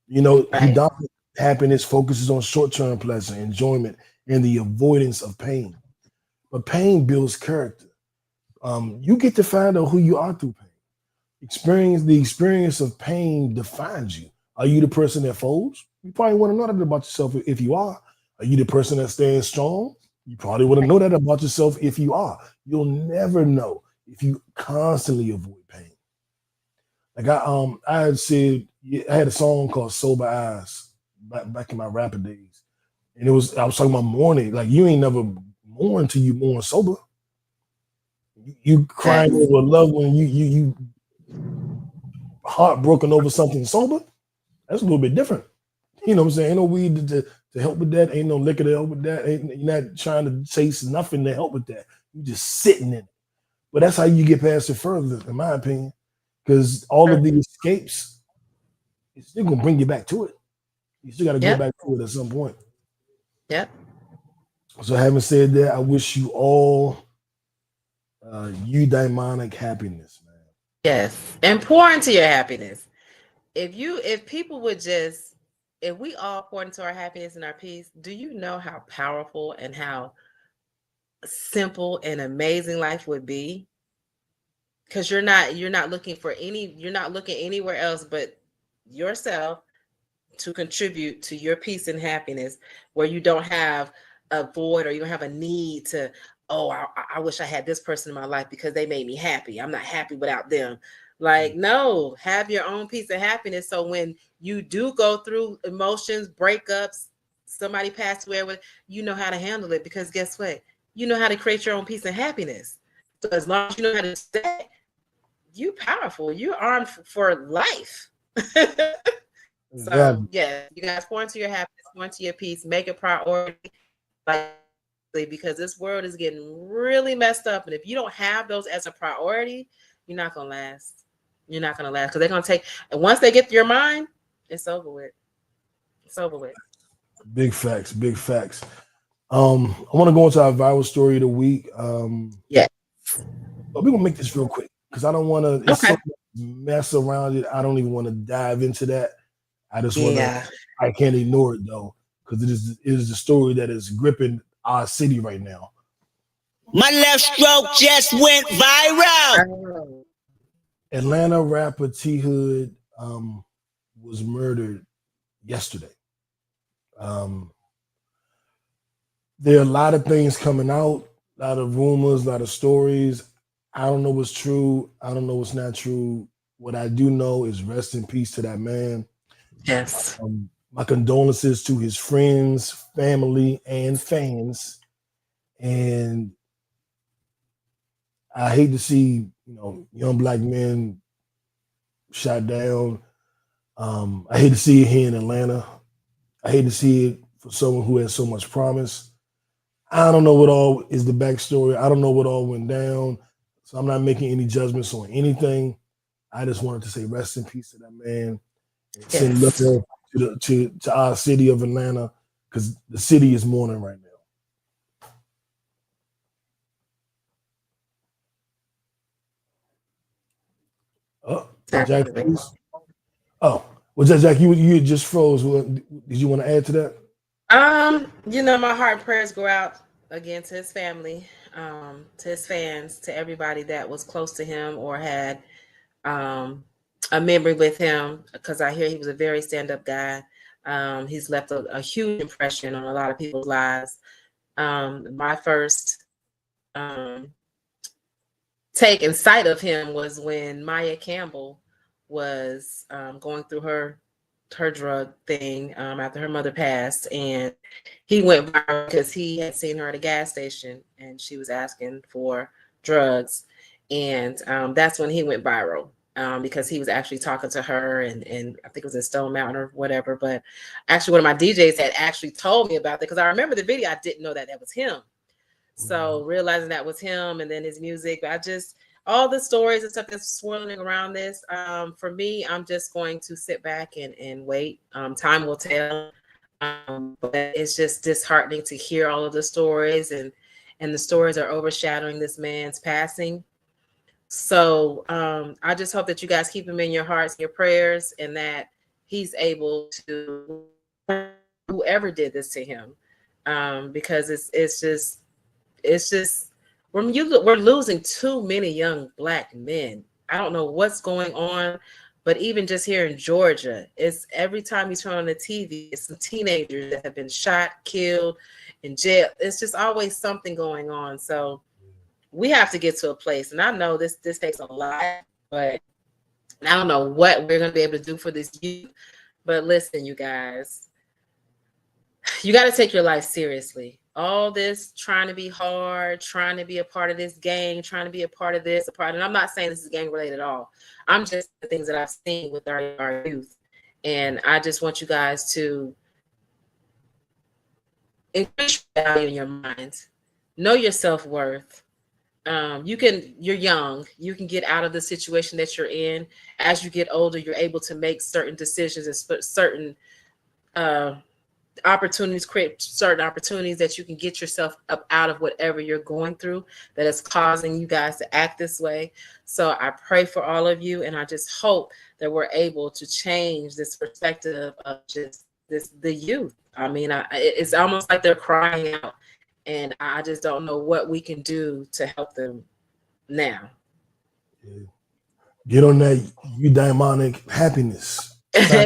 You know, Right. hedonic happiness focuses on short-term pleasure, enjoyment, and the avoidance of pain. But pain builds character. You get to find out who you are through pain. The experience of pain defines you. Are you the person that folds? You probably want to know that about yourself if you are. Are you the person that stands strong? You probably want to know that about yourself if you are. You'll never know if you constantly avoid pain. Like I had said, I had a song called "Sober Eyes" back in my rapper days, and I was talking about mourning. Like, you ain't never mourn till you mourn sober. You crying over a loved one, you heartbroken over something sober. That's a little bit different. You know what I'm saying? Ain't no weed to help with that. Ain't no liquor to help with that. You're not trying to chase nothing to help with that. You're just sitting in it. But that's how you get past it further, in my opinion. Because all of the escapes, it's still gonna bring you back to it. You still got to go back to it at some point. Yep. So, having said that, I wish you all eudaimonic happiness, man. Yes. And pour into your happiness. If people would just, if we all pour into our happiness and our peace, do you know how powerful and how simple and amazing life would be? Because you're not looking anywhere else but yourself to contribute to your peace and happiness, where you don't have a void or you don't have a need to, oh, I wish I had this person in my life because they made me happy. I'm not happy without them. Like, no, have your own peace and happiness. So when you do go through emotions, breakups, somebody passed away with, you know how to handle it, because guess what? You know how to create your own peace and happiness. So as long as you know how to stay, you powerful. You're armed for life. So yeah, you guys pour into your happiness, pour into your peace, make it priority, because this world is getting really messed up. And if you don't have those as a priority, you're not gonna last. You're not gonna last, because they're gonna take, and once they get to your mind, it's over with. It's over with. Big facts, big facts. I want to go into our viral story of the week. Yeah. But we're gonna make this real quick because I don't want to so mess around it. I don't even want to dive into that. I just want to. I can't ignore it though, because it is the story that is gripping our city right now. My left stroke just went viral. Atlanta rapper T Hood was murdered yesterday. There are a lot of things coming out, a lot of rumors, a lot of stories. I don't know what's true. I don't know what's not true. What I do know is rest in peace to that man. Yes. My condolences to his friends, family, and fans. And I hate to see, young black men shot down. I hate to see it here in Atlanta. I hate to see it for someone who has so much promise. I don't know what all is the backstory. I don't know what all went down. So I'm not making any judgments on anything. I just wanted to say rest in peace to that man. And send love to our city of Atlanta, because the city is mourning right now. Oh, Jacq, please. Oh, well, Jacq, you just froze. Did you want to add to that? My heart and prayers go out again to his family, to his fans, to everybody that was close to him or had a memory with him, because I hear he was a very stand-up guy. He's left a huge impression on a lot of people's lives. My first take and sight of him was when Maya Campbell was going through her drug thing after her mother passed, and he went viral because he had seen her at a gas station and she was asking for drugs, and that's when he went viral. Because he was actually talking to her, and I think it was in Stone Mountain or whatever. But actually, one of my DJs had actually told me about that, because I remember the video. I didn't know that was him. So realizing that was him, and then his music, I all the stories and stuff that's swirling around this. For me, I'm just going to sit back and wait. Time will tell. But it's just disheartening to hear all of the stories, and the stories are overshadowing this man's passing. So I just hope that you guys keep him in your hearts and your prayers, and that he's able to, whoever did this to him, because it's just we're losing too many young Black men. I don't know what's going on, but even just here in Georgia, it's every time you turn on the TV, it's some teenagers that have been shot, killed, in jail. It's just always something going on. So we have to get to a place, and I know this takes a lot, but I don't know what we're going to be able to do for this youth. But listen, you guys, you got to take your life seriously. All this trying to be hard, trying to be a part of this gang, trying to be a part of this, and I'm not saying this is gang related at all. I'm just the things that I've seen with our youth. And I just want you guys to increase your value in your minds. Know your self-worth. You're young. You can get out of the situation that you're in. As you get older, you're able to make certain decisions and certain opportunities, create certain opportunities that you can get yourself up out of whatever you're going through that is causing you guys to act this way. So I pray for all of you, and I just hope that we're able to change this perspective of just the youth. I mean, it's almost like they're crying out, and I just don't know what we can do to help them now. Get on that eudaimonic happiness.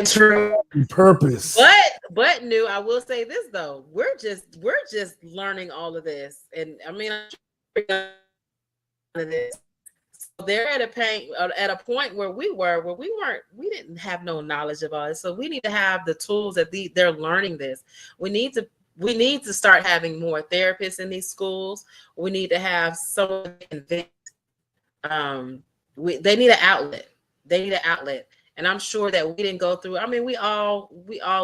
True. Purpose. But Nu, I will say this though, we're just learning all of this, and I mean, so they're at a point where we didn't have no knowledge about it. So we need to have the tools that they're learning this. We need to start having more therapists in these schools. We need to have someone convinced. They need an outlet. And I'm sure that we didn't go through. I mean, we all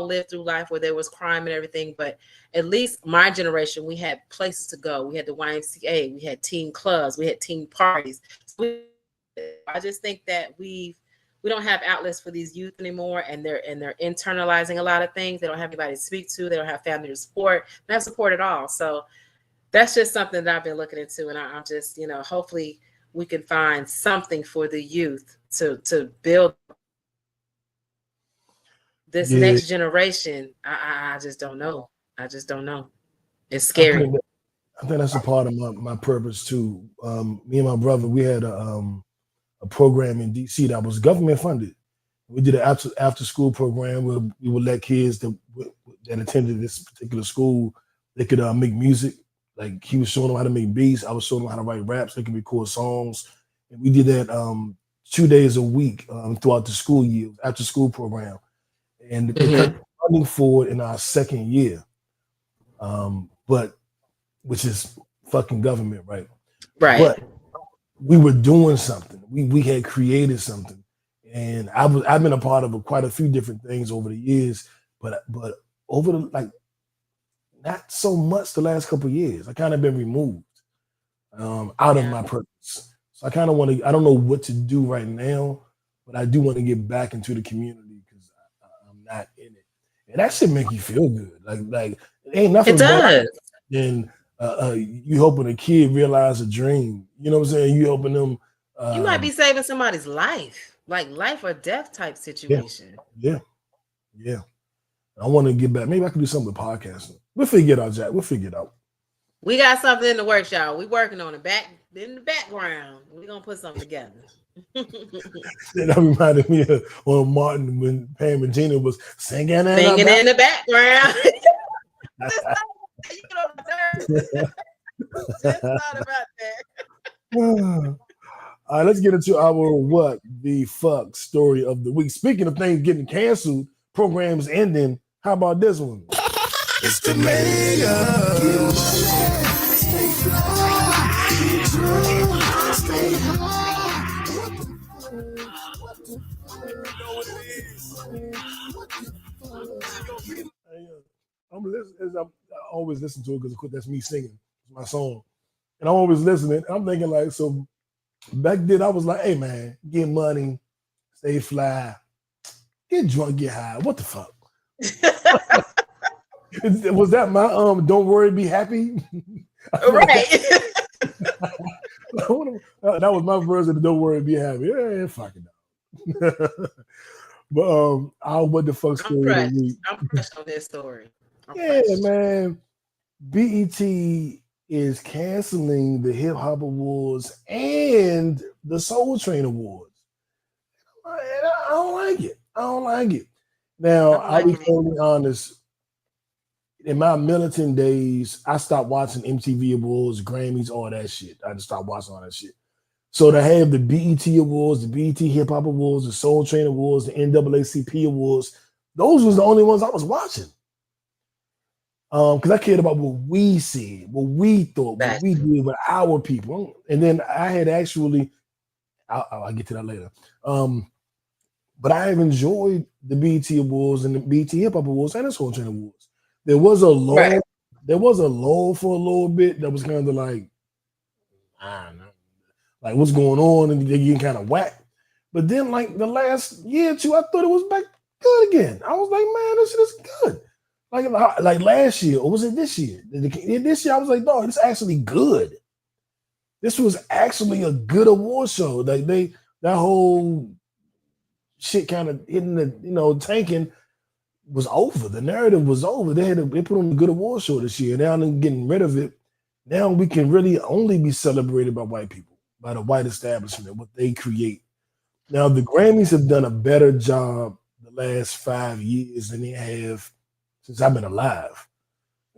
lived through life where there was crime and everything, but at least my generation, we had places to go. We had the YMCA, we had teen clubs, we had teen parties. So I just think that we don't have outlets for these youth anymore, and they're internalizing a lot of things. They don't have anybody to speak to. They don't have family to support. They don't have support at all. So that's just something that I've been looking into, and I'm just, hopefully we can find something for the youth to build this next generation. I just don't know. It's scary. I think that's a part of my purpose too. Me and my brother, we had a program in DC that was government funded. We did an after school program where we would let kids that attended this particular school, they could make music. Like he was showing them how to make beats. I was showing them how to write raps. They could record songs. And we did that 2 days a week throughout the school year, after school program. And they kept funding for it in our second year. But which is fucking government, right? Right. But we were doing something. We had created something. And I've been a part of quite a few different things over the years, but over the not so much the last couple of years. I kind of been removed out of my purpose. So I kind of want to. I don't know what to do right now, but I do want to get back into the community because I'm not in it, and that should make you feel good. Like it ain't nothing. It does. Then you helping a kid realize a dream. You know what I'm saying? You helping them. You might be saving somebody's life, like life or death type situation. Yeah. I want to get back. Maybe I can do something with podcasting. We'll figure it out, Jack. We'll figure it out. We got something in the works, y'all. We working on it in the background. We're gonna put something together. That reminded me of Martin when Pam and Gina was singing in the background. Just thought about that. All right, let's get into our what the fuck story of the week. Speaking of things getting canceled, programs ending. How about this one? It's the mayor. I always listen to it because that's me singing. It's my song. And I'm always listening. I'm thinking like, so Back then, I was like, hey, man, get money, stay fly, get drunk, get high. What the fuck? Was that my don't worry, be happy? Right. That was my version of don't worry, be happy. Yeah, fuck it. But what the fuck story of the week? I'm crushed on this story. Man. BET is canceling the Hip Hop Awards and the Soul Train Awards. I don't like it. Now, I'll be totally honest. In my militant days, I stopped watching MTV Awards, Grammys, all that shit. I just stopped watching all that shit. So to have the BET Awards, the BET Hip Hop Awards, the Soul Train Awards, the NAACP Awards, those was the only ones I was watching. Because I cared about what we said, what we thought, what we did with our people. And then I had actually, I'll get to that later. But I have enjoyed the BET Awards and the BET Hip Hop Awards and the Soul Train Awards. There was a lull. There was a lull for a little bit that was kind of like, I don't know, like what's going on, and they're getting kind of whacked. But then, like the last year or two, I thought it was back good again. I was like, man, this shit is good. Like last year, or was it this year? This year, I was like, no, it's actually good. This was actually a good award show. Like that whole shit kind of hitting the, tanking was over. The narrative was over. They put on a good award show this year. Now they're getting rid of it. Now we can really only be celebrated by white people, by the white establishment, what they create. Now the Grammys have done a better job the last 5 years than they have since I've been alive.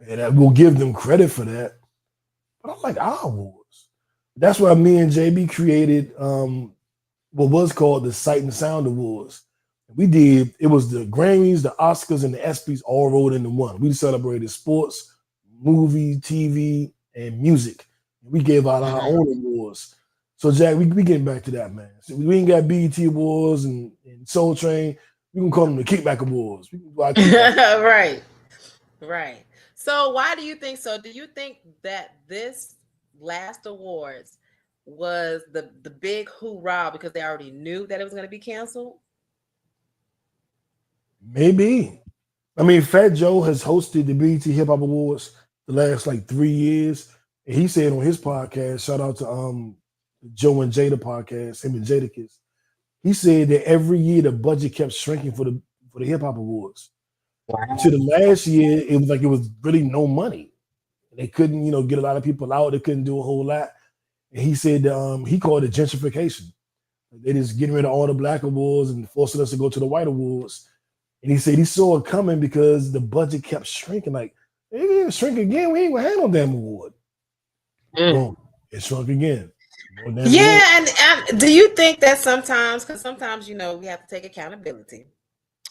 And I will give them credit for that. But I like our awards. That's why me and JB created what was called the Sight and Sound Awards. It was the Grammys, the Oscars, and the ESPYs all rolled into one. We celebrated sports, movie, TV, and music. We gave out our own awards. So, Jack, we getting back to that, man. So we ain't got BET Awards and Soul Train. We can call them the Kickback Awards. Right. So why do you think so? Do you think that this last awards was the big hoorah because they already knew that it was going to be canceled? Maybe. I mean, Fat Joe has hosted the BET Hip Hop Awards the last 3 years. And he said on his podcast, shout out to Joe and Jada podcast, him and Jadakiss. He said that every year the budget kept shrinking for the Hip Hop Awards. Wow. To the last year, it was like it was really no money. They couldn't, get a lot of people out. They couldn't do a whole lot. And he said he called it gentrification. They just getting rid of all the black awards and forcing us to go to the white awards. And he said he saw it coming because the budget kept shrinking. Like, it shrink again. We ain't gonna have no damn award. Boom. It shrunk again. Yeah, and do you think that sometimes, because sometimes, we have to take accountability,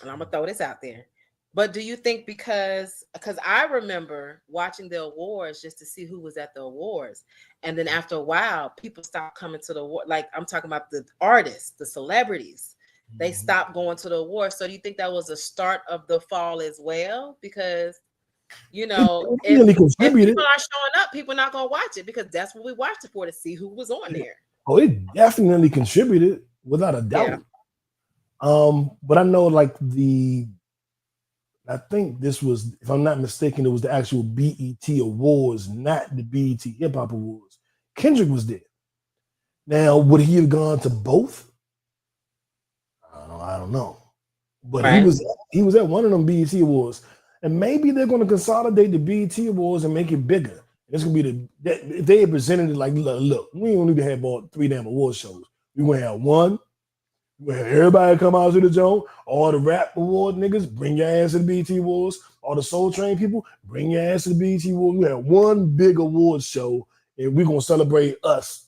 and I'm going to throw this out there, but do you think because I remember watching the awards just to see who was at the awards, and then after a while, people stopped coming to the award, like I'm talking about the artists, the celebrities, they stopped going to the awards. So do you think that was a start of the fall as well? Because if people aren't showing up, people are not going to watch it because that's what we watched it for, to see who was on there. Oh, it definitely contributed without a doubt. Yeah. But I know I think this was, if I'm not mistaken, it was the actual BET Awards, not the BET Hip Hop Awards. Kendrick was there. Now, would he have gone to both? I don't know. But right. he was at one of them BET Awards. And maybe they're going to consolidate the BET Awards and make it bigger. It's going to be if they had presented it like, look, we don't need to have all 3 damn award shows. We're going to have one. We're going to have everybody come out to the joint. All the rap award niggas, bring your ass to the BET Awards. All the Soul Train people, bring your ass to the BET Awards. We have one big award show, and we're going to celebrate us.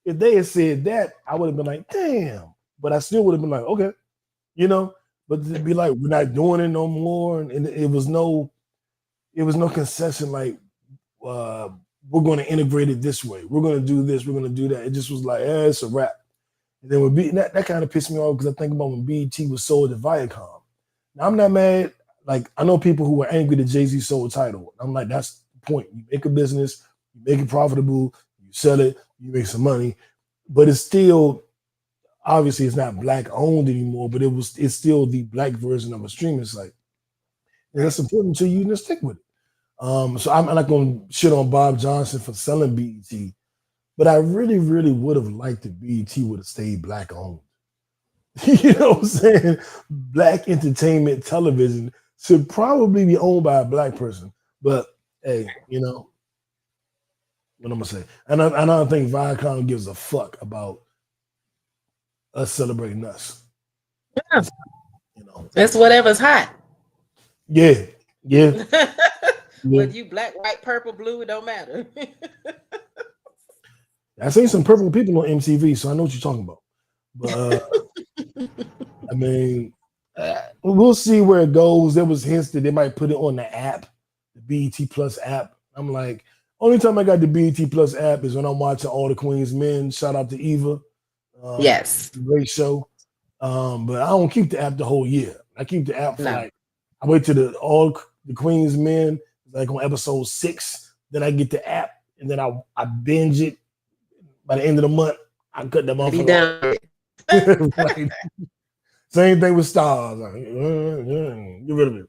If they had said that, I would have been like, damn. But I still would have been like, okay, But to be like, we're not doing it no more, and it was no concession like we're going to integrate it this way. We're going to do this. We're going to do that. It just was like, it's a wrap. And then that kind of pissed me off because I think about when BET was sold to Viacom. Now I'm not mad. Like I know people who were angry that Jay-Z sold Tidal. I'm like, that's the point. You make a business, you make it profitable, you sell it, you make some money. but it's still obviously it's not black owned anymore, but it's still the black version of a streaming site. And that's important to you and stick with it. So I'm not gonna shit on Bob Johnson for selling BET, but I really, really would have liked that BET would have stayed black owned. You know what I'm saying? Black entertainment television should probably be owned by a black person. But hey, you know what I'm gonna say. And I don't think Viacom gives a fuck about us celebrating us. Yeah. You know, it's whatever's hot. Yeah. Whether you black, white, purple, blue, it don't matter. I seen some purple people on MTV, so I know what you're talking about. But I mean, we'll see where it goes. There was hints that they might put it on the app, the BET Plus app. I'm like, only time I got the BET Plus app is when I'm watching All the Queen's Men. Shout out to Eva. Yes, great show. But I don't keep the app the whole year. I keep the app for I wait till All the Queen's Men, like on episode 6. Then I get the app, and then I binge it. By the end of the month, I cut them off. Right. Same thing with Stars. Like, get rid of it.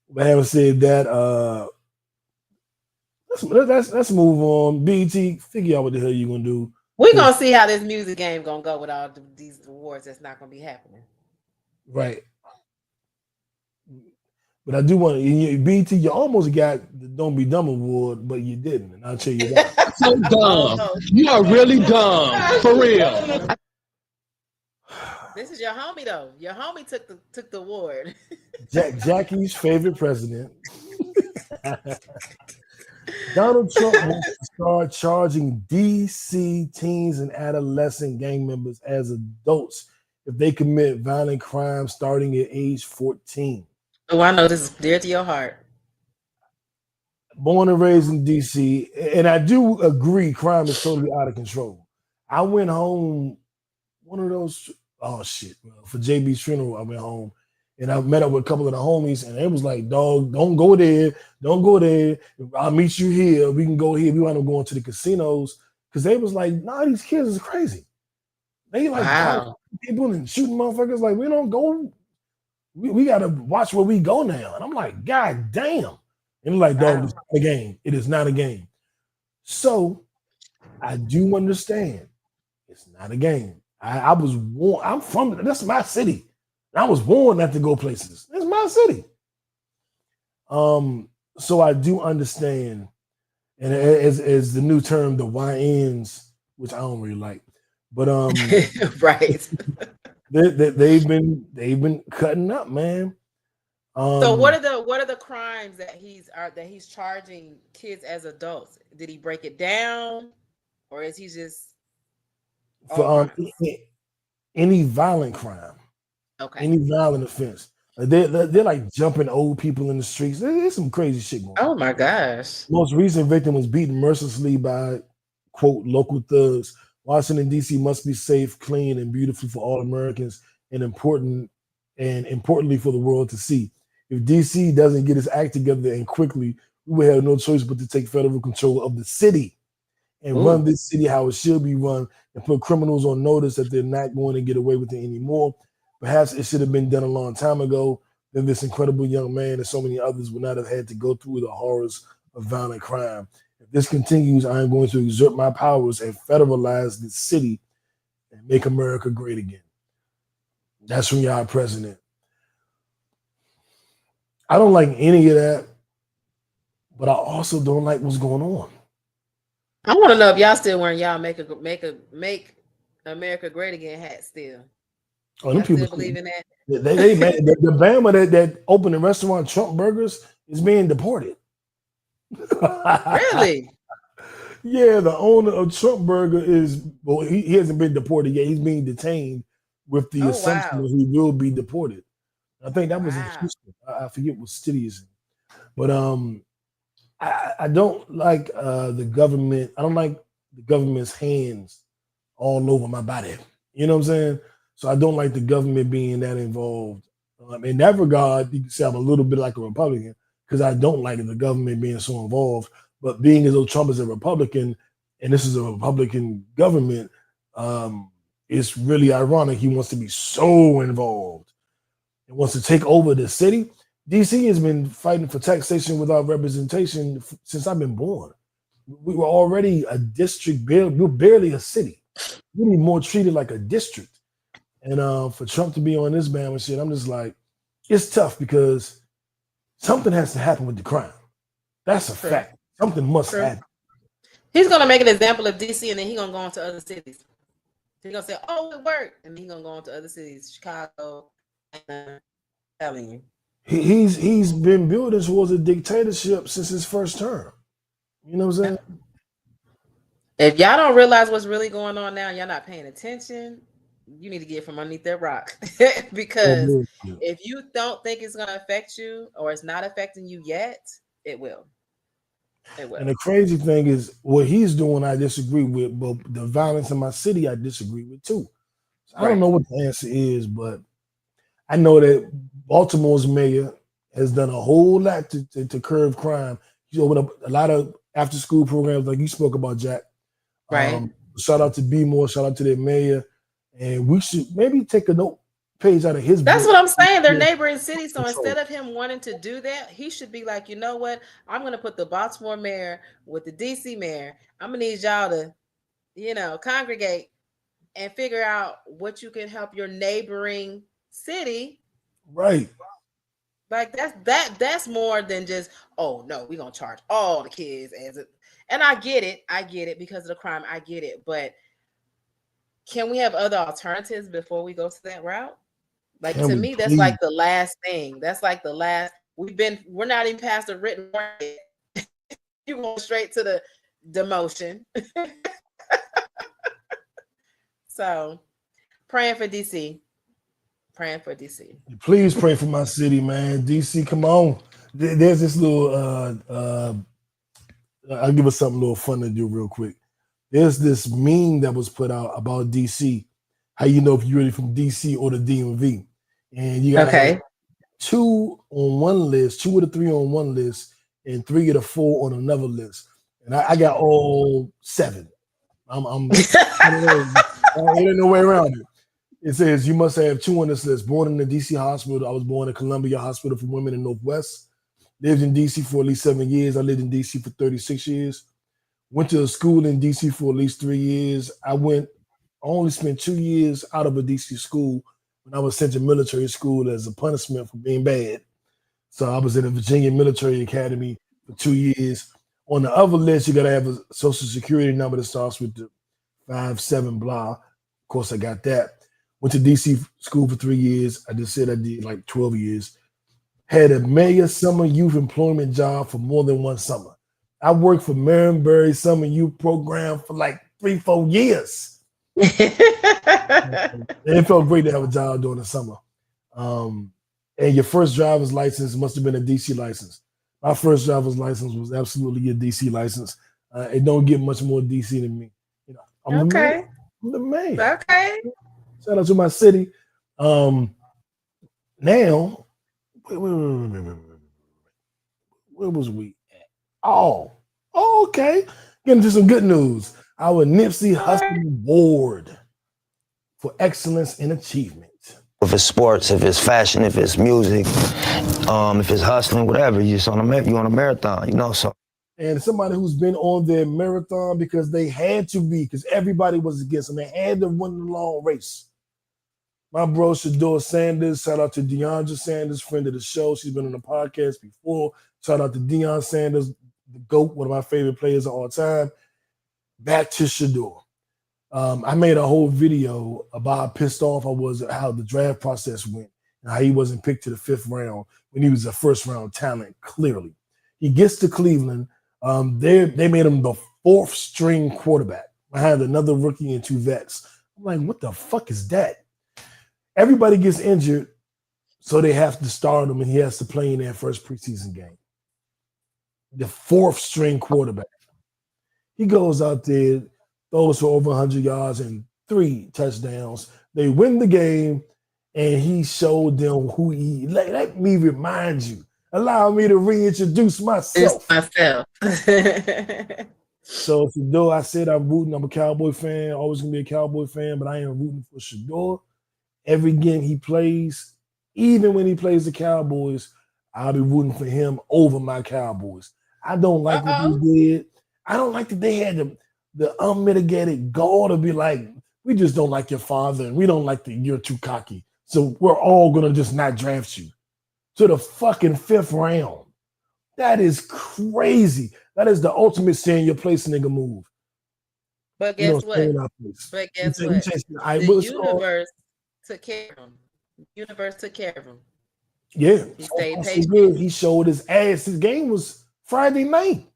But having said that, let's move on. BET, figure out what the hell you're gonna do. We're gonna see how this music game gonna go with all these awards. That's not gonna be happening. Right. But I do want to, BET, you almost got the Don't Be Dumb award, but you didn't. And I'll tell you why. So dumb. You are really dumb. For real. This is your homie, though. Your homie took the award. Jackie's favorite president. Donald Trump wants to start charging DC teens and adolescent gang members as adults if they commit violent crimes starting at age 14. Oh, I know this is dear to your heart. Born and raised in DC, and I do agree crime is totally out of control. I went home, one of those, for JB's funeral, I went home, and I met up with a couple of the homies, and it was like, dog, don't go there. I'll meet you here. We can go here. We want to go into the casinos, because they was like, nah, these kids is crazy. They like people and shooting motherfuckers. Like, we don't go. We got to watch where we go now. And I'm like, God damn. And like, dog, it's not a game. It is not a game. So I do understand it's not a game. I was warned. That's my city. I was warned not to go places. It's my city. So I do understand. And as the new term, the YNs, which I don't really like. But right. They've been cutting up, man. So what are the crimes that he's charging kids as adults? Did he break it down, or is he just for any violent crime? Okay. Any violent offense. They're like jumping old people in the streets. There's some crazy shit going on. Oh my gosh. Most recent victim was beaten mercilessly by, quote, local thugs. Washington, D.C. must be safe, clean, and beautiful for all Americans, and importantly for the world to see. If D.C. doesn't get its act together and quickly, we will have no choice but to take federal control of the city and run this city how it should be run, and put criminals on notice that they're not going to get away with it anymore. Perhaps it should have been done a long time ago. Then this incredible young man and so many others would not have had to go through the horrors of violent crime. If this continues, I am going to exert my powers and federalize this city and make America great again. That's from y'all president. I don't like any of that, but I also don't like what's going on. I want to know if y'all still wearing y'all make America great again hat still. Oh, them people still believe in that. They the Bama that opened the restaurant Trump Burgers is being deported. Really? Yeah, the owner of Trump Burger he hasn't been deported yet. He's being detained with the assumption that he will be deported. I think that was in Houston. I forget what city is in. But I don't like the government. I don't like the government's hands all over my body. You know what I'm saying? So I don't like the government being that involved. In that regard, you can say I'm a little bit like a Republican because I don't like the government being so involved. But being as though Trump is a Republican, and this is a Republican government, it's really ironic. He wants to be so involved and wants to take over the city. DC has been fighting for taxation without representation since I've been born. We were already a district, we're barely a city. We need more treated like a district. And for Trump to be on this Bama shit, I'm just like, it's tough because something has to happen with the crime. That's a fact. Something must happen. He's gonna make an example of DC, and then he's gonna go on to other cities. He's gonna say, "Oh, it worked," and then he's gonna go on to other cities, Chicago. I'm telling you, he's been building towards a dictatorship since his first term. You know what I'm saying? If y'all don't realize what's really going on now, y'all not paying attention. You need to get from underneath that rock because if you don't think it's gonna affect you or it's not affecting you yet, it will. It will. And the crazy thing is, what he's doing, I disagree with, but the violence in my city, I disagree with too. So I don't know what the answer is, but I know that Baltimore's mayor has done a whole lot to curb crime. He's opened up a lot of after-school programs, like you spoke about, Jacq. Right. Shout out to B More. Shout out to their mayor, and we should maybe take a note page out of his. That's what I'm saying. They're neighboring cities, so instead of him wanting to do that, he should be like, you know what? I'm gonna put the Baltimore mayor with the DC mayor. I'm gonna need y'all to, congregate and figure out what you can help your neighboring city. Right. Like that's more than just, oh no, we're gonna charge all the kids as it. And I get it because of the crime. I get it, but can we have other alternatives before we go to that route? Like, to me, that's like the last thing. That's like the last. We're not even past the written word. You're going straight to the demotion. So, praying for DC. Praying for DC. Please pray for my city, man. DC, come on. There's this little. I'll give us something a little fun to do real quick. There's this meme that was put out about DC. How you know if you're really from DC or the DMV. And you got 2 on one list, 2 of the 3 on one list, and 3 of the 4 on another list. And I got all 7. There's no way around it. It says you must have 2 on this list. Born in the DC hospital. I was born at Columbia Hospital for Women in Northwest. Lived in DC for at least 7 years. I lived in DC for 36 years. Went to a school in DC for at least 3 years. I only spent 2 years out of a DC school when I was sent to military school as a punishment for being bad. So I was in a Virginia Military Academy for 2 years. On the other list, you got to have a social security number that starts with the 57 blah. Of course, I got that. Went to DC school for 3 years. I just said I did like 12 years. Had a mayor summer youth employment job for more than one summer. I worked for Marion Summer Youth Program for like 3-4 years. It felt great to have a job during the summer. And your first driver's license must have been a DC license. My first driver's license was absolutely a DC license. It don't get much more DC than me. I'm the man. Okay. Shout out to my city. Now, where was we at? Oh, okay. Getting to some good news. Our Nipsey Hussle Award for excellence in achievement. If it's sports, if it's fashion, if it's music, if it's hustling, whatever, you're on a marathon, so. And somebody who's been on their marathon because they had to be, because everybody was against them. They had to run the long race. My bro, Shador Sanders, shout out to Deandra Sanders, friend of the show. She's been on the podcast before. Shout out to Deion Sanders, the GOAT, one of my favorite players of all time. Back to Shador. I made a whole video about how pissed off I was at how the draft process went and how he wasn't picked to the 5th round when he was a first-round talent, clearly. He gets to Cleveland. They made him the 4th-string quarterback behind another rookie and 2 vets. I'm like, what the fuck is that? Everybody gets injured, so they have to start him, and he has to play in their first preseason game. The 4th-string quarterback. He goes out there, throws for over 100 yards and 3 touchdowns. They win the game, and he showed them who he. Let me remind you. Allow me to reintroduce myself. So Shador, I said I'm rooting. I'm a Cowboy fan. Always gonna be a Cowboy fan, but I am rooting for Shador. Every game he plays, even when he plays the Cowboys, I'll be rooting for him over my Cowboys. I don't like what he did. I don't like that they had the unmitigated gall to be like, we just don't like your father, and we don't like that you're too cocky. So we're all gonna just not draft you to the fucking 5th round. That is crazy. That is the ultimate saying your place nigga move. But guess what? The universe took care of him. The universe took care of him. Yeah. He stayed patient. Good. He showed his ass. His game was Friday night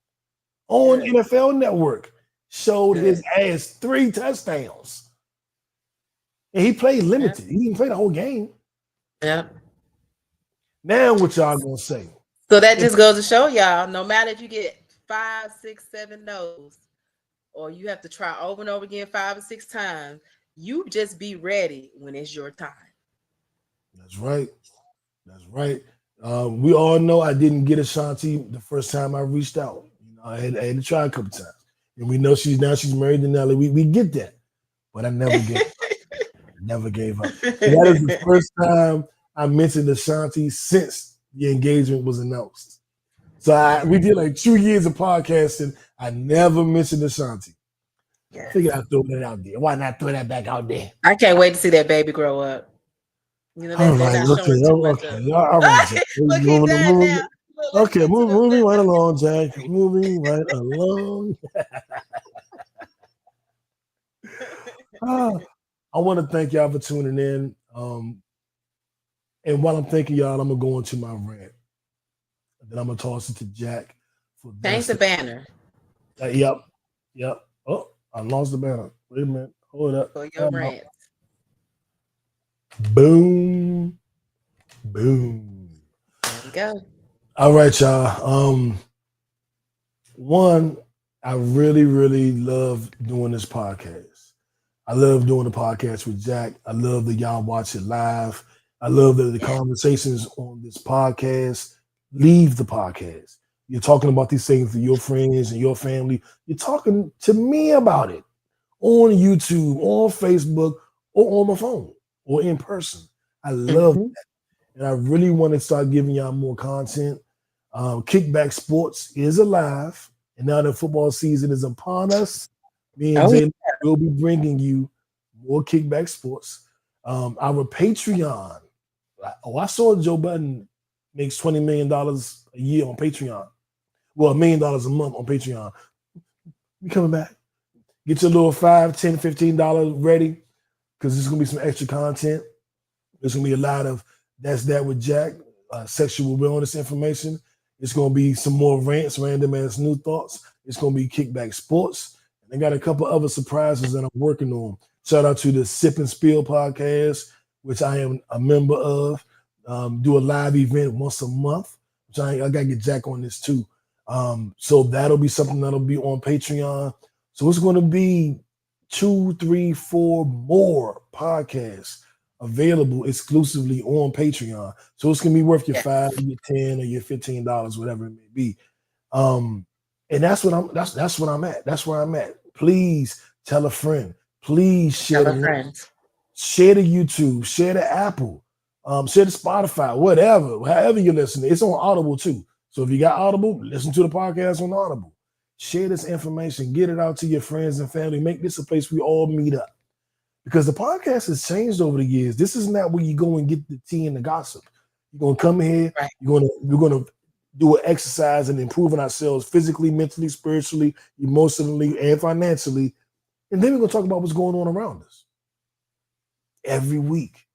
on NFL Network. Showed his ass 3 touchdowns. And he played limited. He didn't play the whole game. Yeah. Now what y'all gonna say? So that just goes to show y'all, no matter if you get 5, 6, 7 no's, or you have to try over and over again 5 or 6 times, you just be ready when it's your time. That's right. That's right. We all know I didn't get Ashanti the first time I reached out. You know, I had to try a couple times. And we know she's married to Nelly. We get that. But I never gave up. Never gave up. So that is the first time I mentioned Ashanti since the engagement was announced. So we did like 2 years of podcasting. I never mentioned Ashanti. I figured I'd throw that out there. Why not throw that back out there? I can't wait to see that baby grow up. You know, all right, okay. All right, Jack. Moving right along, Jack. Moving right along. I want to thank y'all for tuning in. And while I'm thanking y'all, I'm gonna go into my rant. And then I'm gonna toss it to Jack for change the banner. Yep. Oh, I lost the banner. Wait a minute. Hold up. For your rant. Boom. Boom. There you go. All right, y'all. One, I really, really love doing this podcast. I love doing the podcast with Jack. I love that y'all watch it live. I love that the conversations on this podcast leave the podcast. You're talking about these things to your friends and your family. You're talking to me about it on YouTube, on Facebook, or on my phone, or in person. I love that. And I really want to start giving y'all more content. Kickback Sports is alive. And now that football season is upon us, me and Jay will be bringing you more Kickback Sports. Our Patreon. I saw Joe Budden makes $20 million a year on Patreon. Well, $1 million a month on Patreon. We coming back. Get your little $5, $10, $15 ready, because there's gonna be some extra content. There's gonna be a lot of That's That with Jack, sexual wellness information. It's gonna be some more rants, random ass new thoughts. It's gonna be Kickback Sports. And I got a couple other surprises that I'm working on. Shout out to the Sip and Spill podcast, which I am a member of. Do a live event once a month. Which I gotta get Jack on this too. So that'll be something that'll be on Patreon. So it's going to be 2, 3, 4 more podcasts available exclusively on Patreon. So it's going to be worth your $5, your $10, or your $15, whatever it may be. And that's what I'm at. That's where I'm at. Please tell a friend. Please share the link. Share the YouTube. Share the Apple. Share the Spotify. Whatever. However you're listening. It's on Audible too. So if you got Audible, listen to the podcast on Audible. Share this information. Get it out to your friends and family. Make this a place we all meet up. Because the podcast has changed over the years. This is not where you go and get the tea and the gossip. You're going to come here. Right. We're going to do an exercise in improving ourselves physically, mentally, spiritually, emotionally, and financially. And then we're going to talk about what's going on around us. Every week.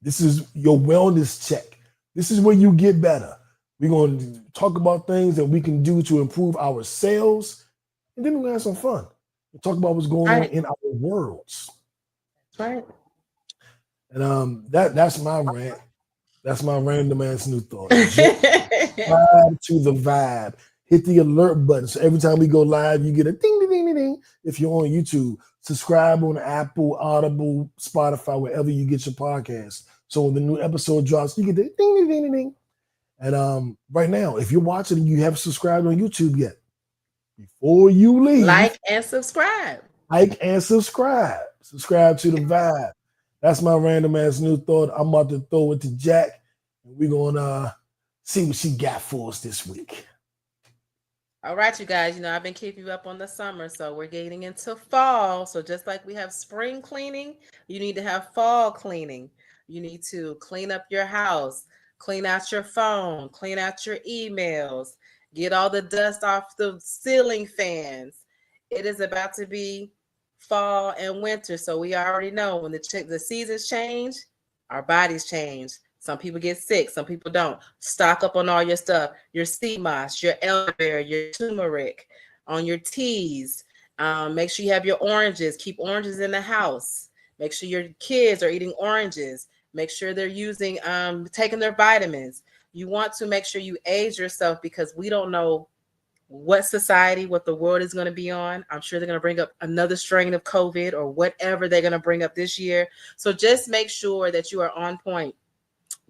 This is your wellness check. This is where you get better. We're going to talk about things that we can do to improve ourselves, and then we're going to have some fun and talk about what's going on in our worlds. That's right. And that's my rant. That's my random ass new thought. Subscribe to the vibe. Hit the alert button. So every time we go live, you get a ding, ding, ding, ding, ding. If you're on YouTube, subscribe on Apple, Audible, Spotify, wherever you get your podcast. So when the new episode drops, you get the ding, ding, ding, ding, ding. And right now, if you're watching and you haven't subscribed on YouTube yet, before you leave, like and subscribe. Subscribe to the vibe. That's my random ass new thought. I'm about to throw it to Jacq, and we're gonna see what she got for us this week. All right, you guys, I've been keeping you up on the summer, so we're getting into fall. So just like we have spring cleaning, you need to have fall cleaning. You need to clean up your house, clean out your phone, clean out your emails, get all the dust off the ceiling fans. It is about to be fall and winter, so we already know when the seasons change, our bodies change. Some people get sick, some people don't. Stock up on all your stuff, your sea moss, your elderberry, your turmeric, on your teas. Make sure you have your oranges. Keep oranges in the house. Make sure your kids are eating oranges. Make sure they're using, taking their vitamins. You want to make sure you age yourself because we don't know what society, what the world is going to be on. I'm sure they're going to bring up another strain of COVID or whatever they're going to bring up this year. So just make sure that you are on point.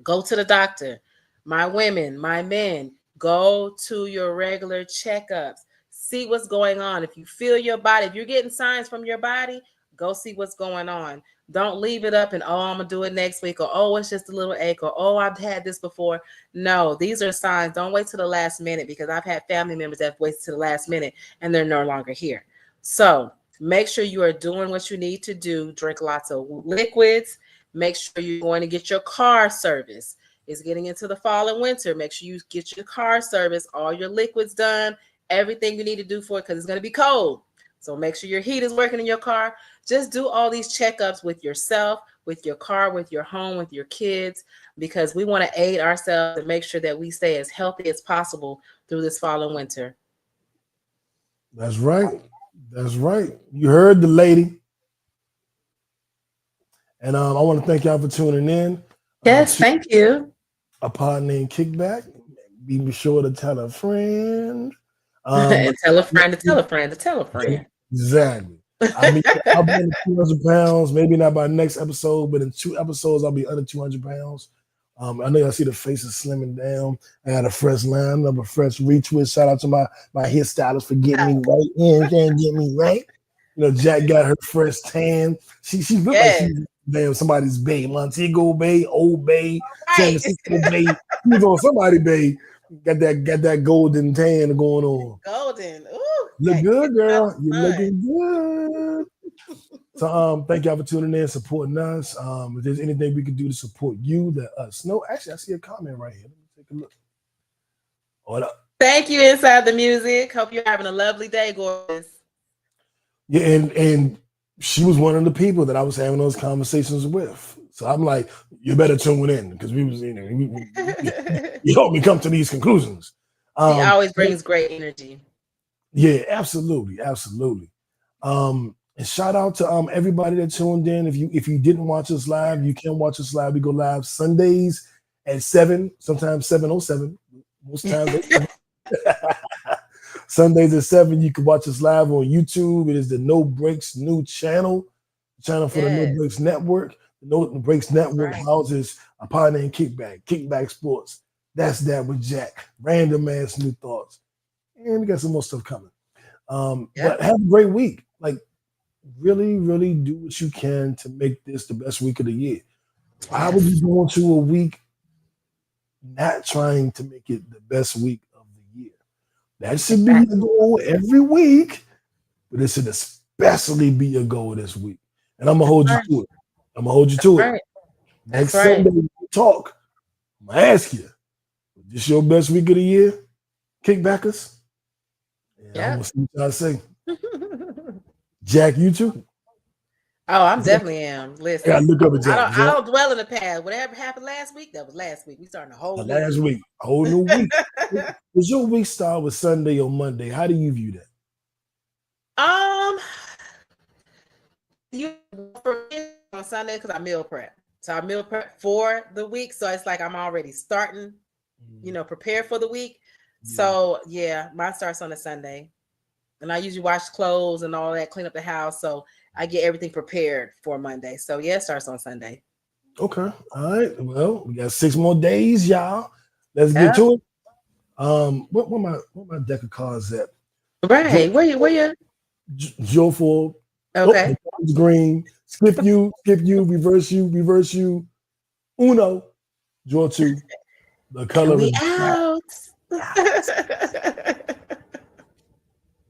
Go to the doctor. My women, my men, go to your regular checkups. See what's going on. If you feel your body, if you're getting signs from your body, go see what's going on. Don't leave it up and, oh, I'm going to do it next week, or, oh, it's just a little ache, or, oh, I've had this before. No, these are signs. Don't wait to the last minute, because I've had family members that have waited to the last minute and they're no longer here. So make sure you are doing what you need to do. Drink lots of liquids. Make sure you're going to get your car service. It's getting into the fall and winter. Make sure you get your car service, all your liquids done, everything you need to do for it, because it's going to be cold. So make sure your heat is working in your car. Just do all these checkups with yourself, with your car, with your home, with your kids, because we want to aid ourselves and make sure that we stay as healthy as possible through this fall and winter. That's right. That's right. You heard the lady. And I want to thank y'all for tuning in. Yes, thank you. A Pod Named Kickback. Be sure to tell a friend. And tell a friend to tell a friend to tell a friend. Exactly. I'll be under 200 pounds. Maybe not by next episode, but in 2 episodes, I'll be under 200 pounds. I know y'all see the faces slimming down. I got a fresh line, a fresh retwist. Shout out to my hairstylist for getting me right in. Can't get me right. Jacq got her fresh tan. She looked like she's damn somebody's bae. Montego Bay, Old Bay, San Francisco Bay. She's on somebody Bay. Got that golden tan going on. Golden. Ooh. Look good, girl. You're looking good. So thank y'all for tuning in, supporting us. If there's anything we can do to support you, let us know. Actually, I see a comment right here. Let me take a look. Hold up. Thank you, Inside the Music. Hope you're having a lovely day, gorgeous. Yeah, and she was one of the people that I was having those conversations with. So I'm like, you better tune in, because we was, you helped me come to these conclusions. He always brings great energy. Yeah, absolutely, absolutely. And shout out to everybody that tuned in. If you didn't watch us live, you can watch us live. We go live Sundays at 7, sometimes 7:07. Most times. Sundays at 7, you can watch us live on YouTube. It is the No Brakes Nu channel for the No Brakes Network. The No Brakes Network houses A Pod Named Kickback, Kickback Sports. That's that with Jacq. Random ass new thoughts. And we got some more stuff coming. But have a great week. Like, really, really do what you can to make this the best week of the year. How would you go into a week not trying to make it the best week of the year? That should be a goal every week, but it should especially be a goal this week. And I'm going to hold you to it. Next Sunday, we talk. I'm going to ask you, is this your best week of the year, Kickbackers? And I'm going to see what y'all say. Jacq, you too? Oh, I'm definitely am. Listen, I look up at Jacq. I don't dwell in the past. Whatever happened last week, that was last week. We starting a whole last week, a whole new week. Does your week start with Sunday or Monday? How do you view that? You for me on Sunday, because I meal prep. So I meal prep for the week. So it's like I'm already starting, prepare for the week. So yeah, mine starts on a Sunday. And I usually wash clothes and all that, clean up the house. So I get everything prepared for Monday. So yeah, it starts on Sunday. Okay. All right. Well, we got 6 more days, y'all. Let's get to it. What my deck of cards at? Right. Where you? Draw 4. Okay. Oh, the green. Skip you, reverse you. Uno. Draw 2. The color we is out.